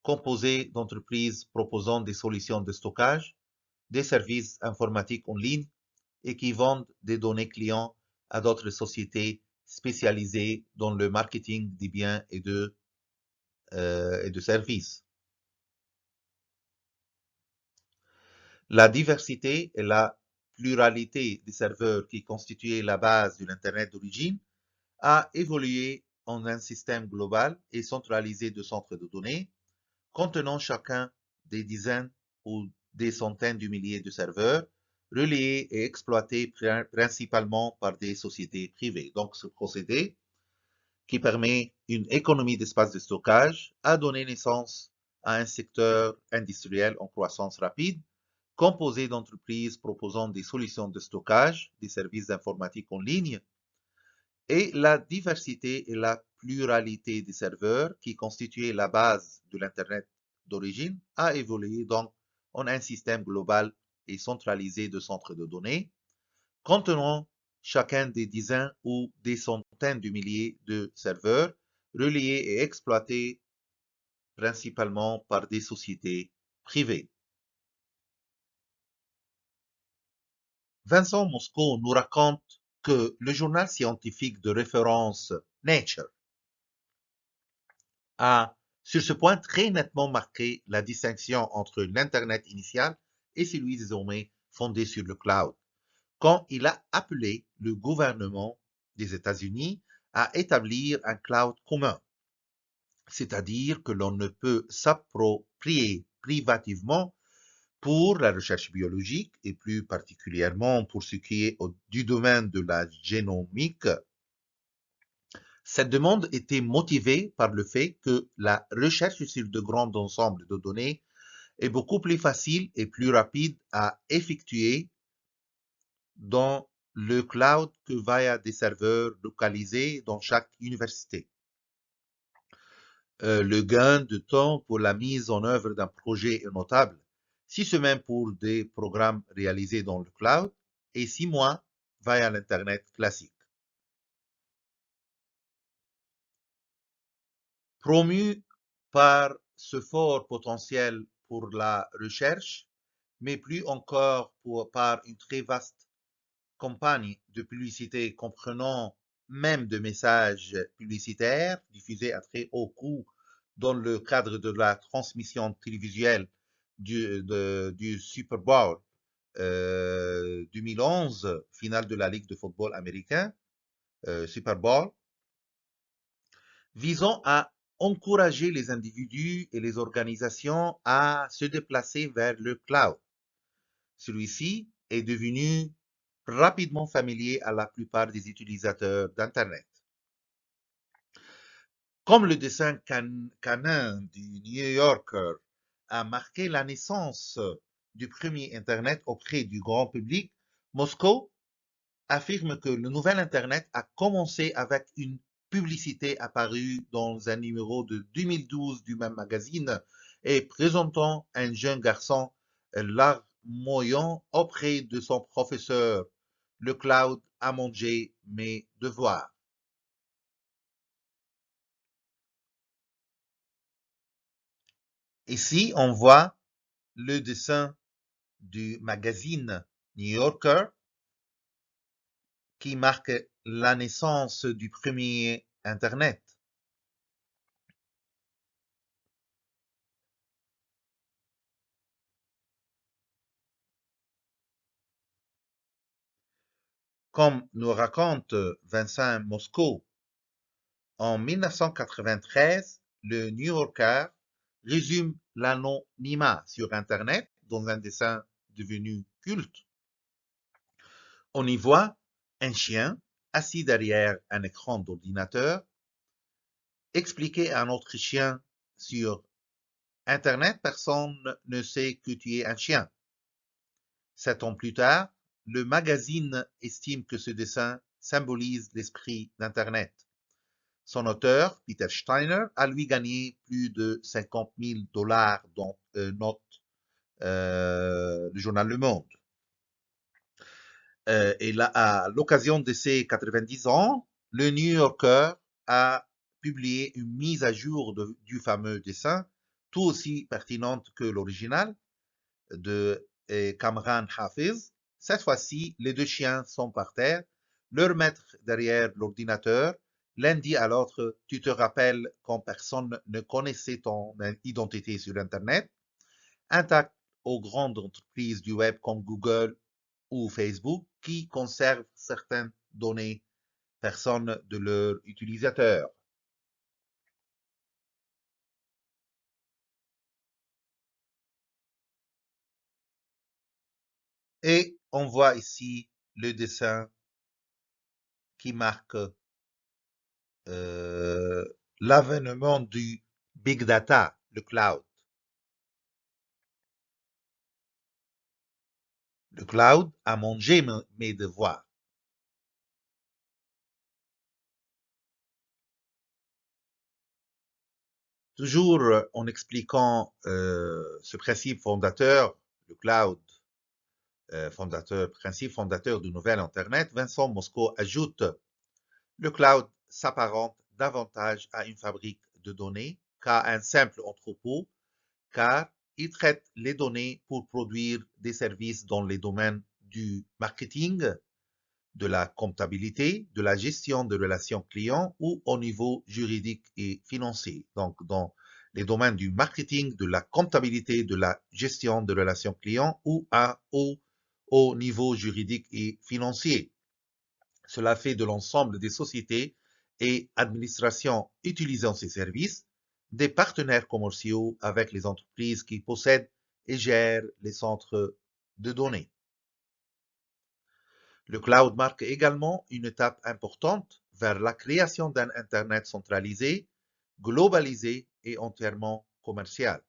S1: composé d'entreprises proposant des solutions de stockage, des services informatiques en ligne et qui vendent des données clients à d'autres sociétés spécialisées dans le marketing des biens et de services. La diversité et la pluralité des serveurs qui constituaient la base de l'Internet d'origine a évolué en un système global et centralisé de centres de données, contenant chacun des dizaines ou des centaines de milliers de serveurs, reliés et exploités principalement par des sociétés privées. Donc, ce procédé, qui permet une économie d'espace de stockage, a donné naissance à un secteur industriel en croissance rapide, composé d'entreprises proposant des solutions de stockage, des services d'informatique en ligne, et la diversité et la pluralité des serveurs qui constituaient la base de l'Internet d'origine a évolué donc en un système global et centralisé de centres de données, contenant chacun des dizaines ou des centaines de milliers de serveurs reliés et exploités principalement par des sociétés privées. Vincent Mosco nous raconte que le journal scientifique de référence Nature a, sur ce point, très nettement marqué la distinction entre l'Internet initial et celui désormais fondé sur le cloud, quand il a appelé le gouvernement des États-Unis à établir un cloud commun, c'est-à-dire que l'on ne peut s'approprier privativement pour la recherche biologique et plus particulièrement pour ce qui est du domaine de la génomique. Cette demande était motivée par le fait que la recherche sur de grands ensembles de données est beaucoup plus facile et plus rapide à effectuer dans le cloud que via des serveurs localisés dans chaque université. Le gain de temps pour la mise en œuvre d'un projet est notable, si ce même pour des programmes réalisés dans le cloud et 6 mois via l'Internet classique. Promu par ce fort potentiel pour la recherche, mais plus encore par une très vaste campagne de publicité comprenant même de messages publicitaires diffusés à très haut coût dans le cadre de la transmission télévisuelle du Super Bowl 2011, finale de la Ligue de football américain, Super Bowl, visant à encourager les individus et les organisations à se déplacer vers le cloud. Celui-ci est devenu rapidement familier à la plupart des utilisateurs d'Internet. Comme le dessin canin du New Yorker a marqué la naissance du premier Internet auprès du grand public, Moscou affirme que le nouvel Internet a commencé avec une publicité apparue dans un numéro de 2012 du même magazine et présentant un jeune garçon larmoyant auprès de son professeur. Le cloud a mangé mes devoirs. Ici, on voit le dessin du magazine New Yorker qui marque la naissance du premier Internet. Comme nous raconte Vincent Moscou, en 1993, le New Yorker résume l'anonymat sur Internet dans un dessin devenu culte. On y voit un chien assis derrière un écran d'ordinateur expliquer à un autre chien sur Internet, personne ne sait que tu es un chien. 7 ans plus tard, le magazine estime que ce dessin symbolise l'esprit d'Internet. Son auteur, Peter Steiner, a lui gagné plus de 50 000 dollars dans note le journal Le Monde. Et là, à l'occasion de ses 90 ans, le New Yorker a publié une mise à jour du fameux dessin, tout aussi pertinente que l'original, de Kamran Hafiz. Cette fois-ci, les deux chiens sont par terre, leur maître derrière l'ordinateur. L'un dit à l'autre, tu te rappelles quand personne ne connaissait ton identité sur Internet, intact aux grandes entreprises du web comme Google ou Facebook qui conservent certaines données personnes de leurs utilisateurs. Et on voit ici le dessin qui marque euh, l'avènement du big data, le cloud. Le cloud a mangé mes devoirs. Toujours en expliquant ce principe fondateur, le cloud, principe fondateur du nouvel Internet, Vincent Moscou ajoute le cloud s'apparente davantage à une fabrique de données qu'à un simple entrepôt, car il traite les données pour produire des services dans les domaines du marketing, de la comptabilité, de la gestion de relations clients ou au niveau juridique et financier. Donc, dans les domaines du marketing, de la comptabilité, de la gestion de relations clients ou au niveau juridique et financier. Cela fait de l'ensemble des sociétés et administrations utilisant ces services des partenaires commerciaux avec les entreprises qui possèdent et gèrent les centres de données. Le cloud marque également une étape importante vers la création d'un Internet centralisé, globalisé et entièrement commercial.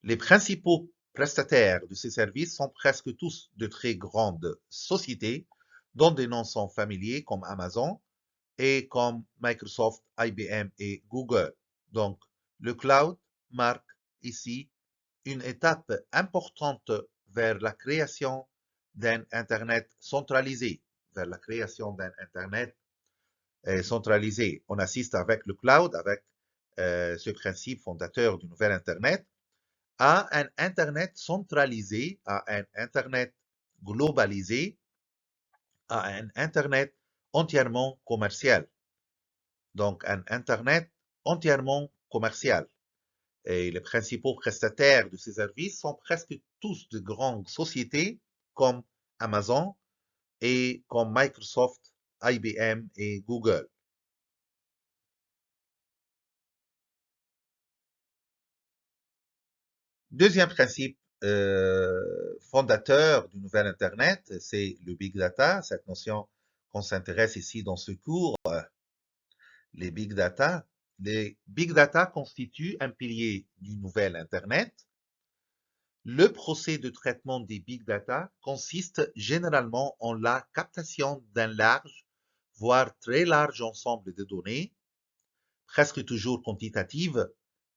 S1: Les principaux prestataires de ces services sont presque tous de très grandes sociétés dont des noms sont familiers comme Amazon et comme Microsoft, IBM et Google. Donc, le cloud marque ici une étape importante vers la création d'un Internet centralisé, vers la création d'un Internet centralisé. On assiste avec le cloud, avec ce principe fondateur du nouvel Internet, à un Internet centralisé, à un Internet globalisé, à un Internet entièrement commercial. Donc, un Internet entièrement commercial. Et les principaux prestataires de ces services sont presque tous de grandes sociétés comme Amazon et comme Microsoft, IBM et Google. Deuxième principe fondateur du nouvel Internet, c'est le big data, cette notion qu'on s'intéresse ici dans ce cours, les big data. Les big data constituent un pilier du nouvel Internet. Le procès de traitement des big data consiste généralement en la captation d'un large, voire très large ensemble de données, presque toujours quantitatives,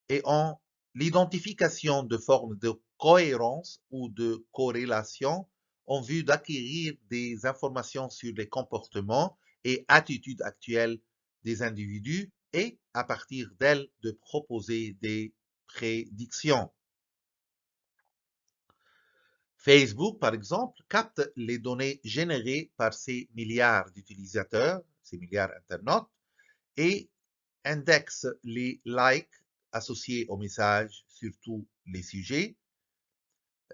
S1: et en l'identification de formes de cohérence ou de corrélation en vue d'acquérir des informations sur les comportements et attitudes actuelles des individus et, à partir d'elles, de proposer des prédictions. Facebook, par exemple, capte les données générées par ces milliards d'utilisateurs, ces milliards internautes, et indexe les likes associés aux messages sur tous les sujets,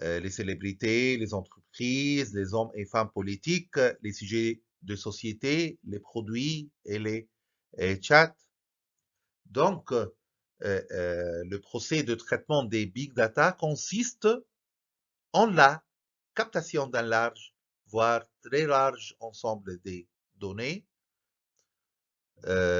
S1: les célébrités, les entreprises, les hommes et femmes politiques, les sujets de société, les produits et les chats. Donc, le procès de traitement des big data consiste en la captation d'un large, voire très large ensemble des données,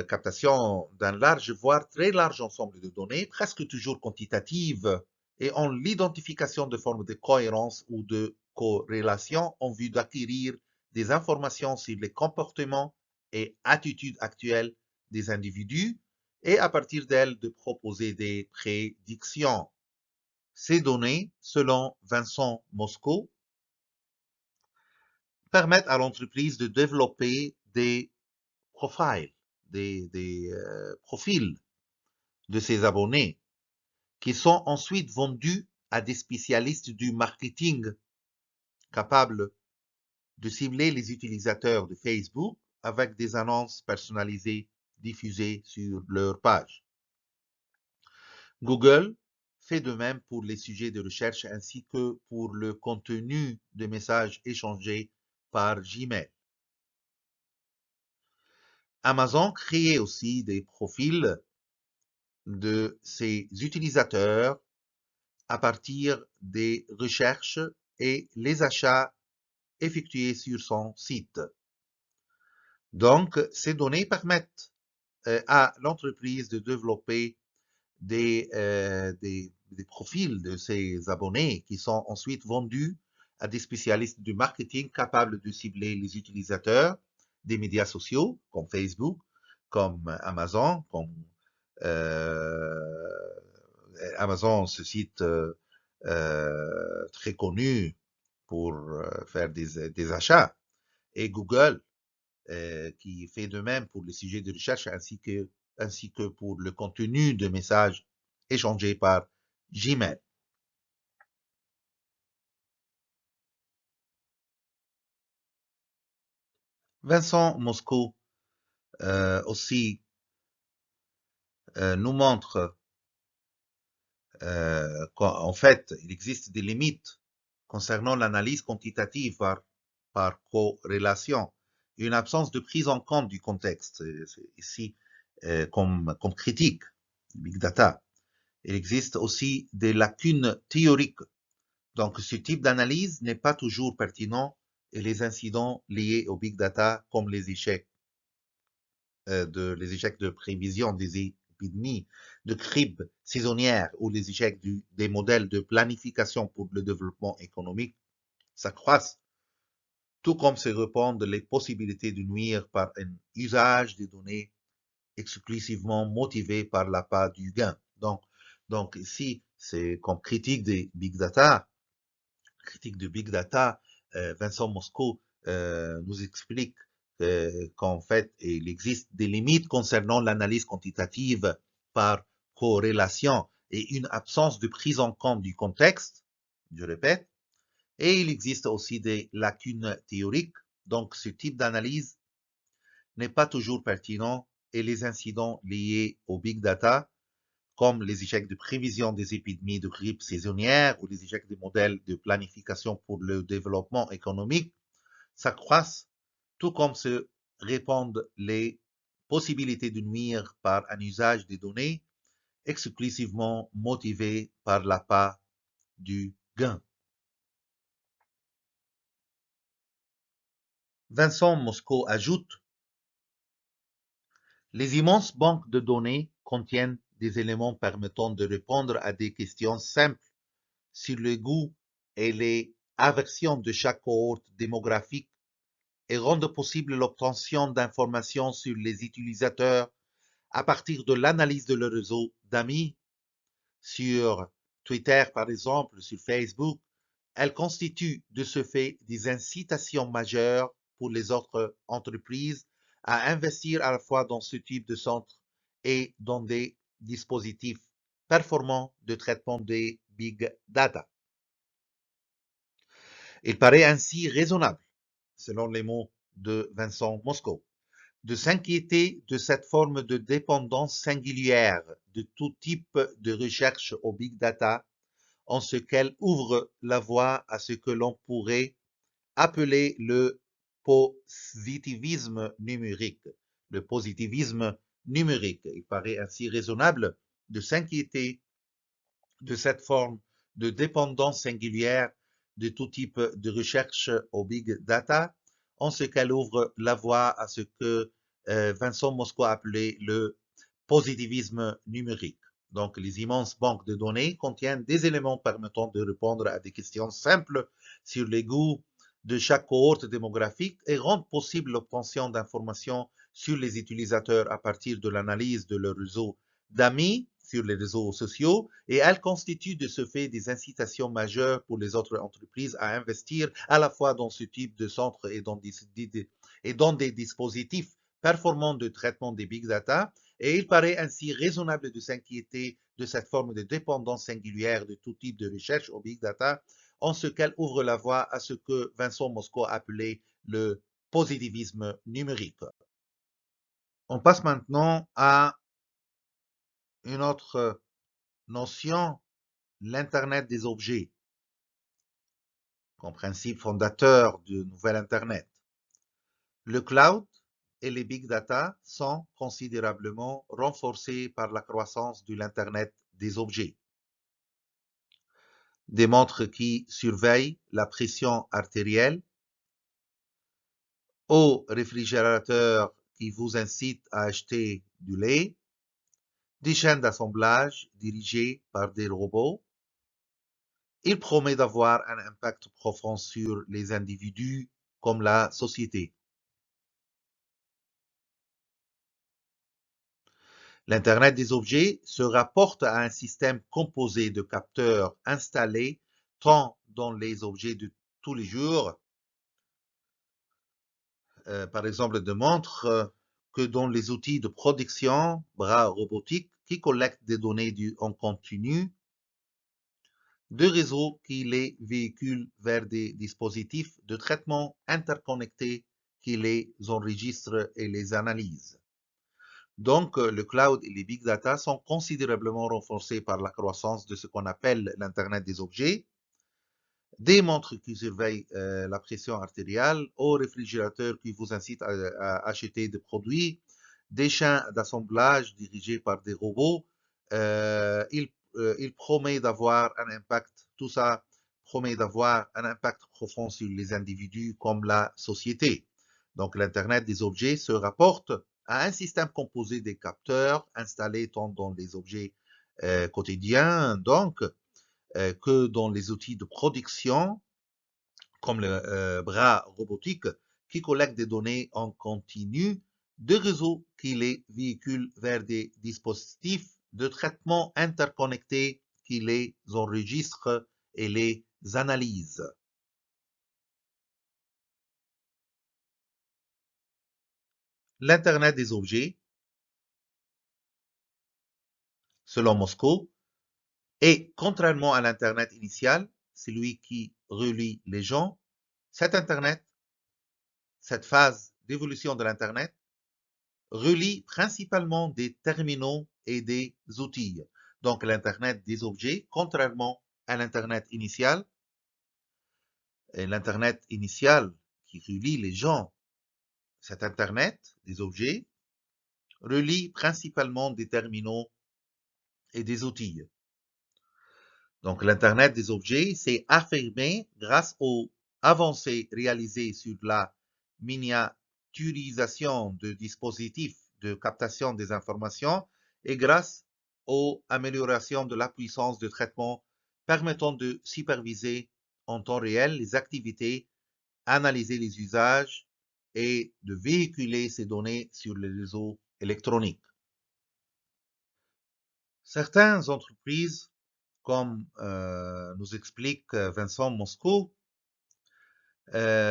S1: captation d'un large, voire très large ensemble de données, presque toujours quantitatives, et en l'identification de formes de cohérence ou de corrélation en vue d'acquérir des informations sur les comportements et attitudes actuelles des individus, et à partir d'elles de proposer des prédictions. Ces données, selon Vincent Moscou, permettent à l'entreprise de développer des profils, des profils de ses abonnés qui sont ensuite vendus à des spécialistes du marketing capables de cibler les utilisateurs de Facebook avec des annonces personnalisées diffusées sur leur page. Google fait de même pour les sujets de recherche ainsi que pour le contenu de messages échangés par Gmail. Amazon crée aussi des profils de ses utilisateurs à partir des recherches et les achats effectués sur son site. Donc, ces données permettent à l'entreprise de développer des profils de ses abonnés qui sont ensuite vendus à des spécialistes du marketing capables de cibler les utilisateurs des médias sociaux comme Facebook, comme Amazon, comme Amazon, ce site très connu pour faire des achats, et Google, qui fait de même pour les sujets de recherche ainsi que pour le contenu de messages échangés par Gmail. Vincent Moscou aussi nous montre qu'en fait, il existe des limites concernant l'analyse quantitative par corrélation, une absence de prise en compte du contexte, ici comme critique du big data. Il existe aussi des lacunes théoriques. Donc, ce type d'analyse n'est pas toujours pertinent et les incidents liés au big data, comme les échecs de prévision des épidémies, de cribles saisonnières ou les échecs des modèles de planification pour le développement économique, s'accroissent, tout comme se répandent les possibilités de nuire par un usage des données exclusivement motivé par l'appât du gain. Donc ici, c'est comme critique des big data, Vincent Moscou nous explique qu'en fait, il existe des limites concernant l'analyse quantitative par corrélation et une absence de prise en compte du contexte, je répète, et il existe aussi des lacunes théoriques. Donc, ce type d'analyse n'est pas toujours pertinent et les incidents liés au big data, comme les échecs de prévision des épidémies de grippe saisonnière ou les échecs des modèles de planification pour le développement économique, s'accroissent, tout comme se répandent les possibilités de nuire par un usage des données exclusivement motivé par l'appât du gain. Vincent Moscou ajoute: les immenses banques de données contiennent des éléments permettant de répondre à des questions simples sur le goût et les aversions de chaque cohorte démographique et rendent possible l'obtention d'informations sur les utilisateurs à partir de l'analyse de leur réseau d'amis sur Twitter, par exemple, sur Facebook. Elle constitue de ce fait des incitations majeures pour les autres entreprises à investir à la fois dans ce type de centre et dans des dispositifs performants de traitement des big data. Il paraît ainsi raisonnable, selon les mots de Vincent Moscou, de s'inquiéter de cette forme de dépendance singulière de tout type de recherche au big data, en ce qu'elle ouvre la voie à ce que l'on pourrait appeler le positivisme numérique. Le positivisme numérique. Il paraît ainsi raisonnable de s'inquiéter de cette forme de dépendance singulière de tout type de recherche au big data, en ce qu'elle ouvre la voie à ce que Vincent Moscou a appelé le positivisme numérique. Donc, les immenses banques de données contiennent des éléments permettant de répondre à des questions simples sur les goûts de chaque cohorte démographique et rendent possible l'obtention d'informations sur les utilisateurs à partir de l'analyse de leur réseau d'amis sur les réseaux sociaux, et elles constituent de ce fait des incitations majeures pour les autres entreprises à investir à la fois dans ce type de centre et dans des dispositifs performants de traitement des big data, et il paraît ainsi raisonnable de s'inquiéter de cette forme de dépendance singulière de tout type de recherche au big data, en ce qu'elle ouvre la voie à ce que Vincent Moscou a appelé le positivisme numérique. On passe maintenant à une autre notion, l'Internet des objets, comme principe fondateur du nouvel Internet. Le cloud et les big data sont considérablement renforcés par la croissance de l'Internet des objets. Des montres qui surveillent la pression artérielle, au réfrigérateur qui vous incite à acheter du lait, des chaînes d'assemblage dirigées par des robots. Il promet d'avoir un impact profond sur les individus comme la société. L'Internet des objets se rapporte à un système composé de capteurs installés tant dans les objets de tous les jours, par exemple de montres, que dans les outils de production, bras robotiques, qui collectent des données en continu, de réseaux qui les véhiculent vers des dispositifs de traitement interconnectés qui les enregistrent et les analysent. Donc, le cloud et les big data sont considérablement renforcés par la croissance de ce qu'on appelle l'Internet des objets, des montres qui surveillent la pression artérielle, au réfrigérateur qui vous incite à acheter des produits, des chaînes d'assemblage dirigées par des robots. Il promet d'avoir un impact, tout ça promet d'avoir un impact profond sur les individus comme la société. Donc, l'Internet des objets se rapporte à un système composé des capteurs installés tant dans les objets quotidiens, donc, que dans les outils de production, comme le bras robotique, qui collectent des données en continu de réseaux qui les véhiculent vers des dispositifs de traitement interconnectés qui les enregistrent et les analysent. L'Internet des objets, selon Moscou, est, contrairement à l'Internet initial, celui qui relie les gens, cet Internet, cette phase d'évolution de l'Internet, relie principalement des terminaux et des outils. Donc l'Internet des objets, contrairement à l'Internet initial, et l'Internet initial qui relie les gens, cet Internet des objets, relie principalement des terminaux et des outils. Donc l'Internet des objets s'est affirmé grâce aux avancées réalisées sur la miniaturisation de dispositifs de captation des informations et grâce aux améliorations de la puissance de traitement permettant de superviser en temps réel les activités, analyser les usages et de véhiculer ces données sur les réseaux électroniques. Certaines entreprises, comme nous explique Vincent Moscou,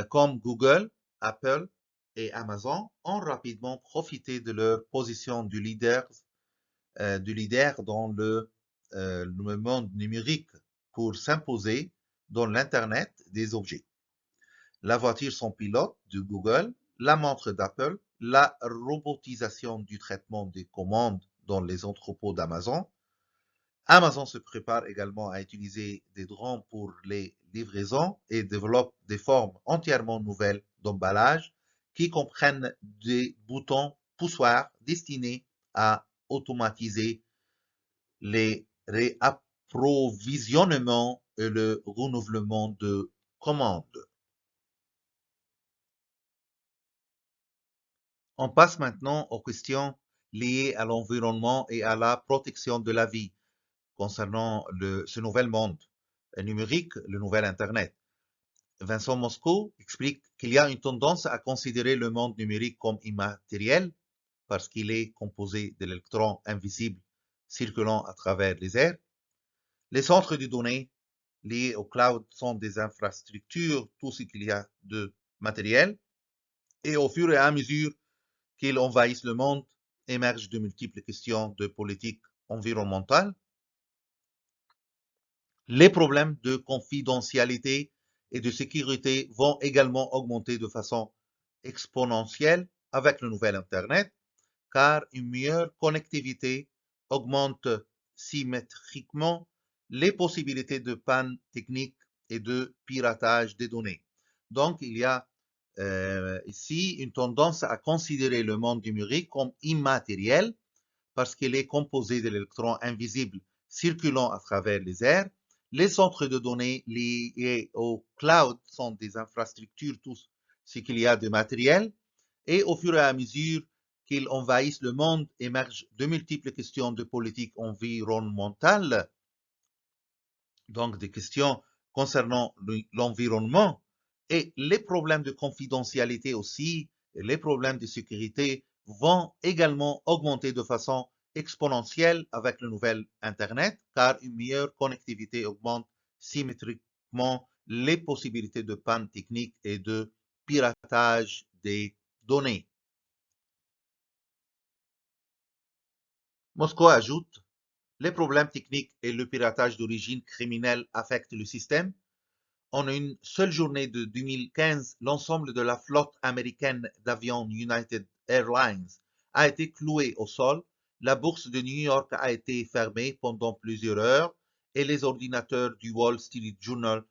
S1: comme Google, Apple et Amazon, ont rapidement profité de leur position du leader dans le monde numérique pour s'imposer dans l'Internet des objets. La voiture sans pilote de Google, la montre d'Apple, la robotisation du traitement des commandes dans les entrepôts d'Amazon. Amazon se prépare également à utiliser des drones pour les livraisons et développe des formes entièrement nouvelles d'emballage qui comprennent des boutons poussoirs destinés à automatiser les réapprovisionnements et le renouvellement de commandes. On passe maintenant aux questions liées à l'environnement et à la protection de la vie concernant ce nouvel monde numérique, le nouvel Internet. Vincent Moscou explique qu'il y a une tendance à considérer le monde numérique comme immatériel parce qu'il est composé d'électrons invisibles circulant à travers les airs. Les centres de données liés au cloud sont des infrastructures, tout ce qu'il y a de matériel, et au fur et à mesure qu'ils envahissent le monde, émergent de multiples questions de politique environnementale. Les problèmes de confidentialité et de sécurité vont également augmenter de façon exponentielle avec le nouvel Internet, car une meilleure connectivité augmente symétriquement les possibilités de panne technique et de piratage des données. Donc, il y a ici une tendance à considérer le monde numérique comme immatériel parce qu'il est composé d'électrons invisibles circulant à travers les airs. Les centres de données liés au cloud sont des infrastructures, tout ce qu'il y a de matériel, et au fur et à mesure qu'ils envahissent le monde, émergent de multiples questions de politique environnementale, donc des questions concernant l'environnement, et les problèmes de confidentialité aussi, et les problèmes de sécurité vont également augmenter de façon exponentielle avec le nouvel Internet, car une meilleure connectivité augmente symétriquement les possibilités de panne technique et de piratage des données. Moscou ajoute, les problèmes techniques et le piratage d'origine criminelle affectent le système. En une seule journée de 2015, l'ensemble de la flotte américaine d'avions United Airlines a été cloué au sol, la bourse de New York a été fermée pendant plusieurs heures et les ordinateurs du Wall Street Journal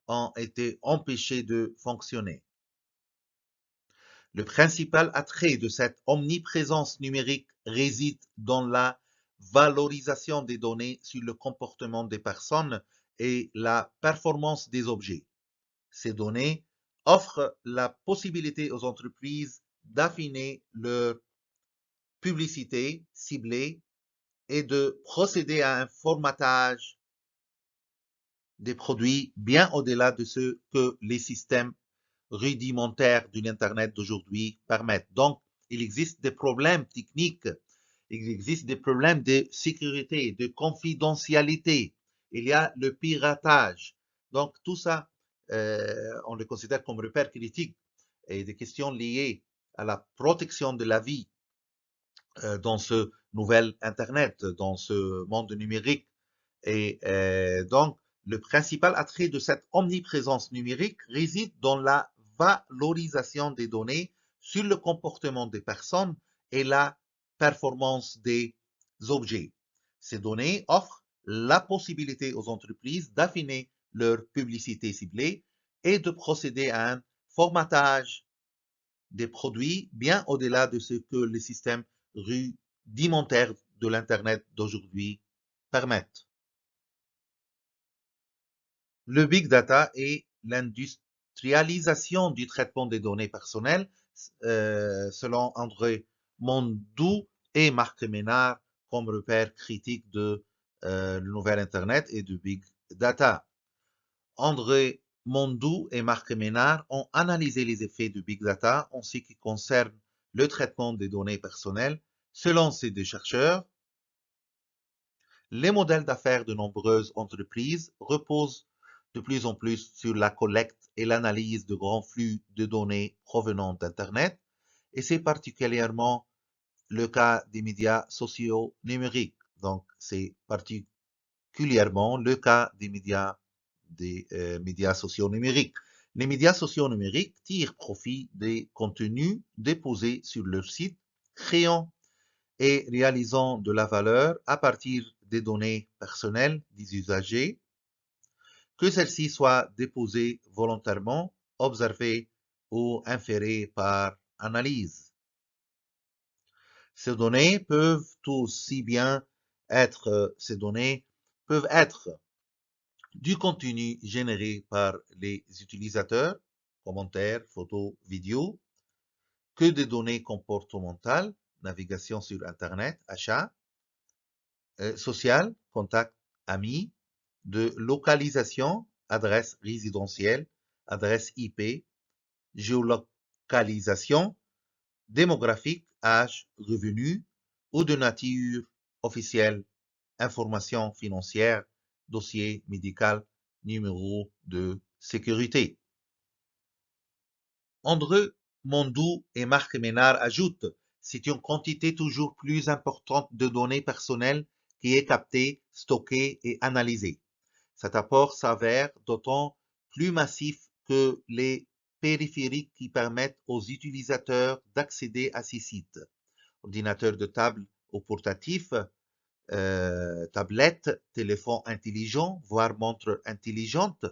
S1: ont été empêchés de fonctionner. Le principal attrait de cette omniprésence numérique réside dans la valorisation des données sur le comportement des personnes et la performance des objets. Ces données offrent la possibilité aux entreprises d'affiner leur publicité ciblée et de procéder à un formatage des produits bien au-delà de ce que les systèmes rudimentaires de l'Internet d'aujourd'hui permettent. Donc, il existe des problèmes techniques, il existe des problèmes de sécurité, de confidentialité, il y a le piratage. Donc, tout ça, on le considère comme repère critique et des questions liées à la protection de la vie dans ce nouvel Internet, dans ce monde numérique. Et donc, le principal attrait de cette omniprésence numérique réside dans la valorisation des données sur le comportement des personnes et la performance des objets. Ces données offrent la possibilité aux entreprises d'affiner leur publicité ciblée et de procéder à un formatage des produits bien au-delà de ce que les systèmes rudimentaires de l'Internet d'aujourd'hui permettent. Le big data et l'industrialisation du traitement des données personnelles, selon André Mondou et Marc Ménard comme repère critique de le nouvel Internet et du Big Data. André Mondou et Marc Ménard ont analysé les effets du Big Data en ce qui concerne le traitement des données personnelles. Selon ces deux chercheurs, les modèles d'affaires de nombreuses entreprises reposent de plus en plus sur la collecte et l'analyse de grands flux de données provenant d'Internet, et c'est particulièrement le cas des médias sociaux numériques. Donc, c'est particulièrement le cas des médias sociaux numériques. Les médias sociaux numériques tirent profit des contenus déposés sur leur site, créant et réalisant de la valeur à partir des données personnelles des usagers, que celles-ci soient déposées volontairement, observées ou inférées par analyse. Ces données peuvent être du contenu généré par les utilisateurs, commentaires, photos, vidéos, que des données comportementales, navigation sur Internet, achat, social, contact, amis, de localisation, adresse résidentielle, adresse IP, géolocalisation, démographique, âge, revenu, ou de nature officielle, information financière, dossier médical, numéro de sécurité. André Mondou et Marc Ménard ajoutent: c'est une quantité toujours plus importante de données personnelles qui est captée, stockée et analysée. Cet apport s'avère d'autant plus massif que les périphériques qui permettent aux utilisateurs d'accéder à ces sites, ordinateurs de table ou portatifs, tablettes, téléphones intelligents, voire montres intelligentes,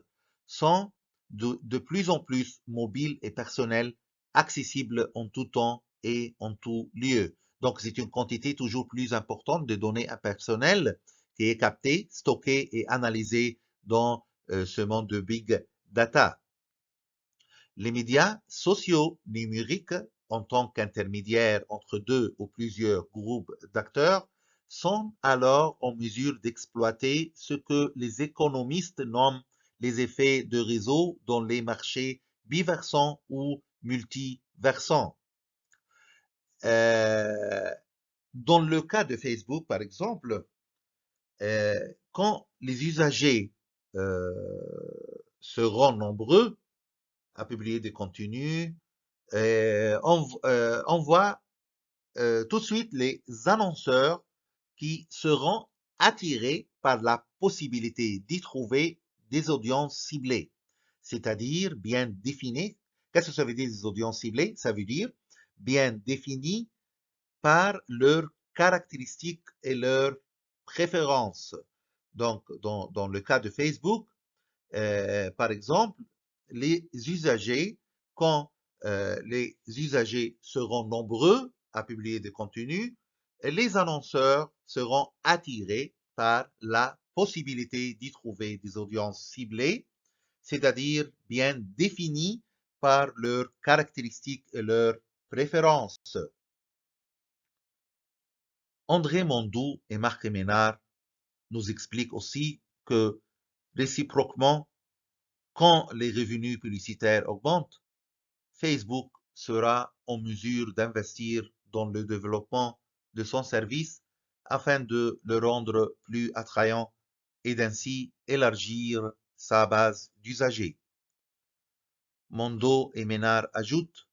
S1: sont de plus en plus mobiles et personnels, accessibles en tout temps et en tout lieu. Donc, c'est une quantité toujours plus importante de données impersonnelles qui est captée, stockée et analysée dans ce monde de big data. Les médias sociaux numériques, en tant qu'intermédiaires entre deux ou plusieurs groupes d'acteurs, sont alors en mesure d'exploiter ce que les économistes nomment les effets de réseau dans les marchés biversants ou multiversants. Dans le cas de Facebook, par exemple, quand les usagers seront nombreux à publier des contenus, on voit tout de suite les annonceurs qui seront attirés par la possibilité d'y trouver des audiences ciblées, c'est-à-dire bien définies. Qu'est-ce que ça veut dire des audiences ciblées? Ça veut dire bien définies par leurs caractéristiques et leurs préférences. Donc, dans le cas de Facebook, par exemple, les usagers, quand les usagers seront nombreux à publier des contenus, les annonceurs seront attirés par la possibilité d'y trouver des audiences ciblées, c'est-à-dire bien définies par leurs caractéristiques et leurs préférences. André Mondou et Marc Ménard nous expliquent aussi que, réciproquement, quand les revenus publicitaires augmentent, Facebook sera en mesure d'investir dans le développement de son service afin de le rendre plus attrayant et d'ainsi élargir sa base d'usagers. Mondou et Ménard ajoutent: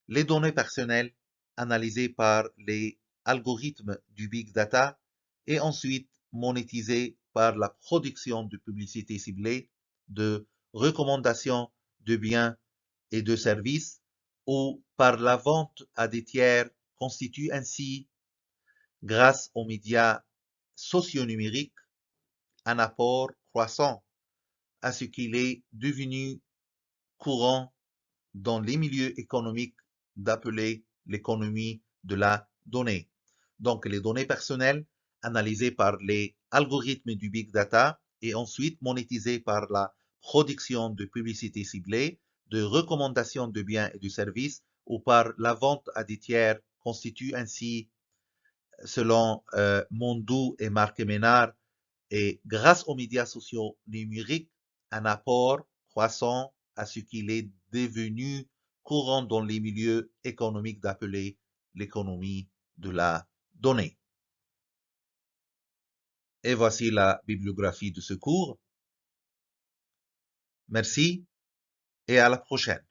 S1: les données personnelles analysées par les algorithmes du Big Data et ensuite monétisées par la production de publicité ciblée, de recommandations de biens et de services ou par la vente à des tiers constituent ainsi, grâce aux médias socio-numériques, un apport croissant à ce qu'il est devenu courant dans les milieux économiques d'appeler l'économie de la donnée. Donc, les données personnelles analysées par les algorithmes du Big Data et ensuite monétisées par la production de publicité ciblée de recommandation de biens et de services ou par la vente à des tiers constitue ainsi, selon Mondou et Marc Ménard, et grâce aux médias sociaux numériques, un apport croissant à ce qu'il est devenu courant dans les milieux économiques d'appeler l'économie de la donnée. Et voici la bibliographie de ce cours. Merci et à la prochaine.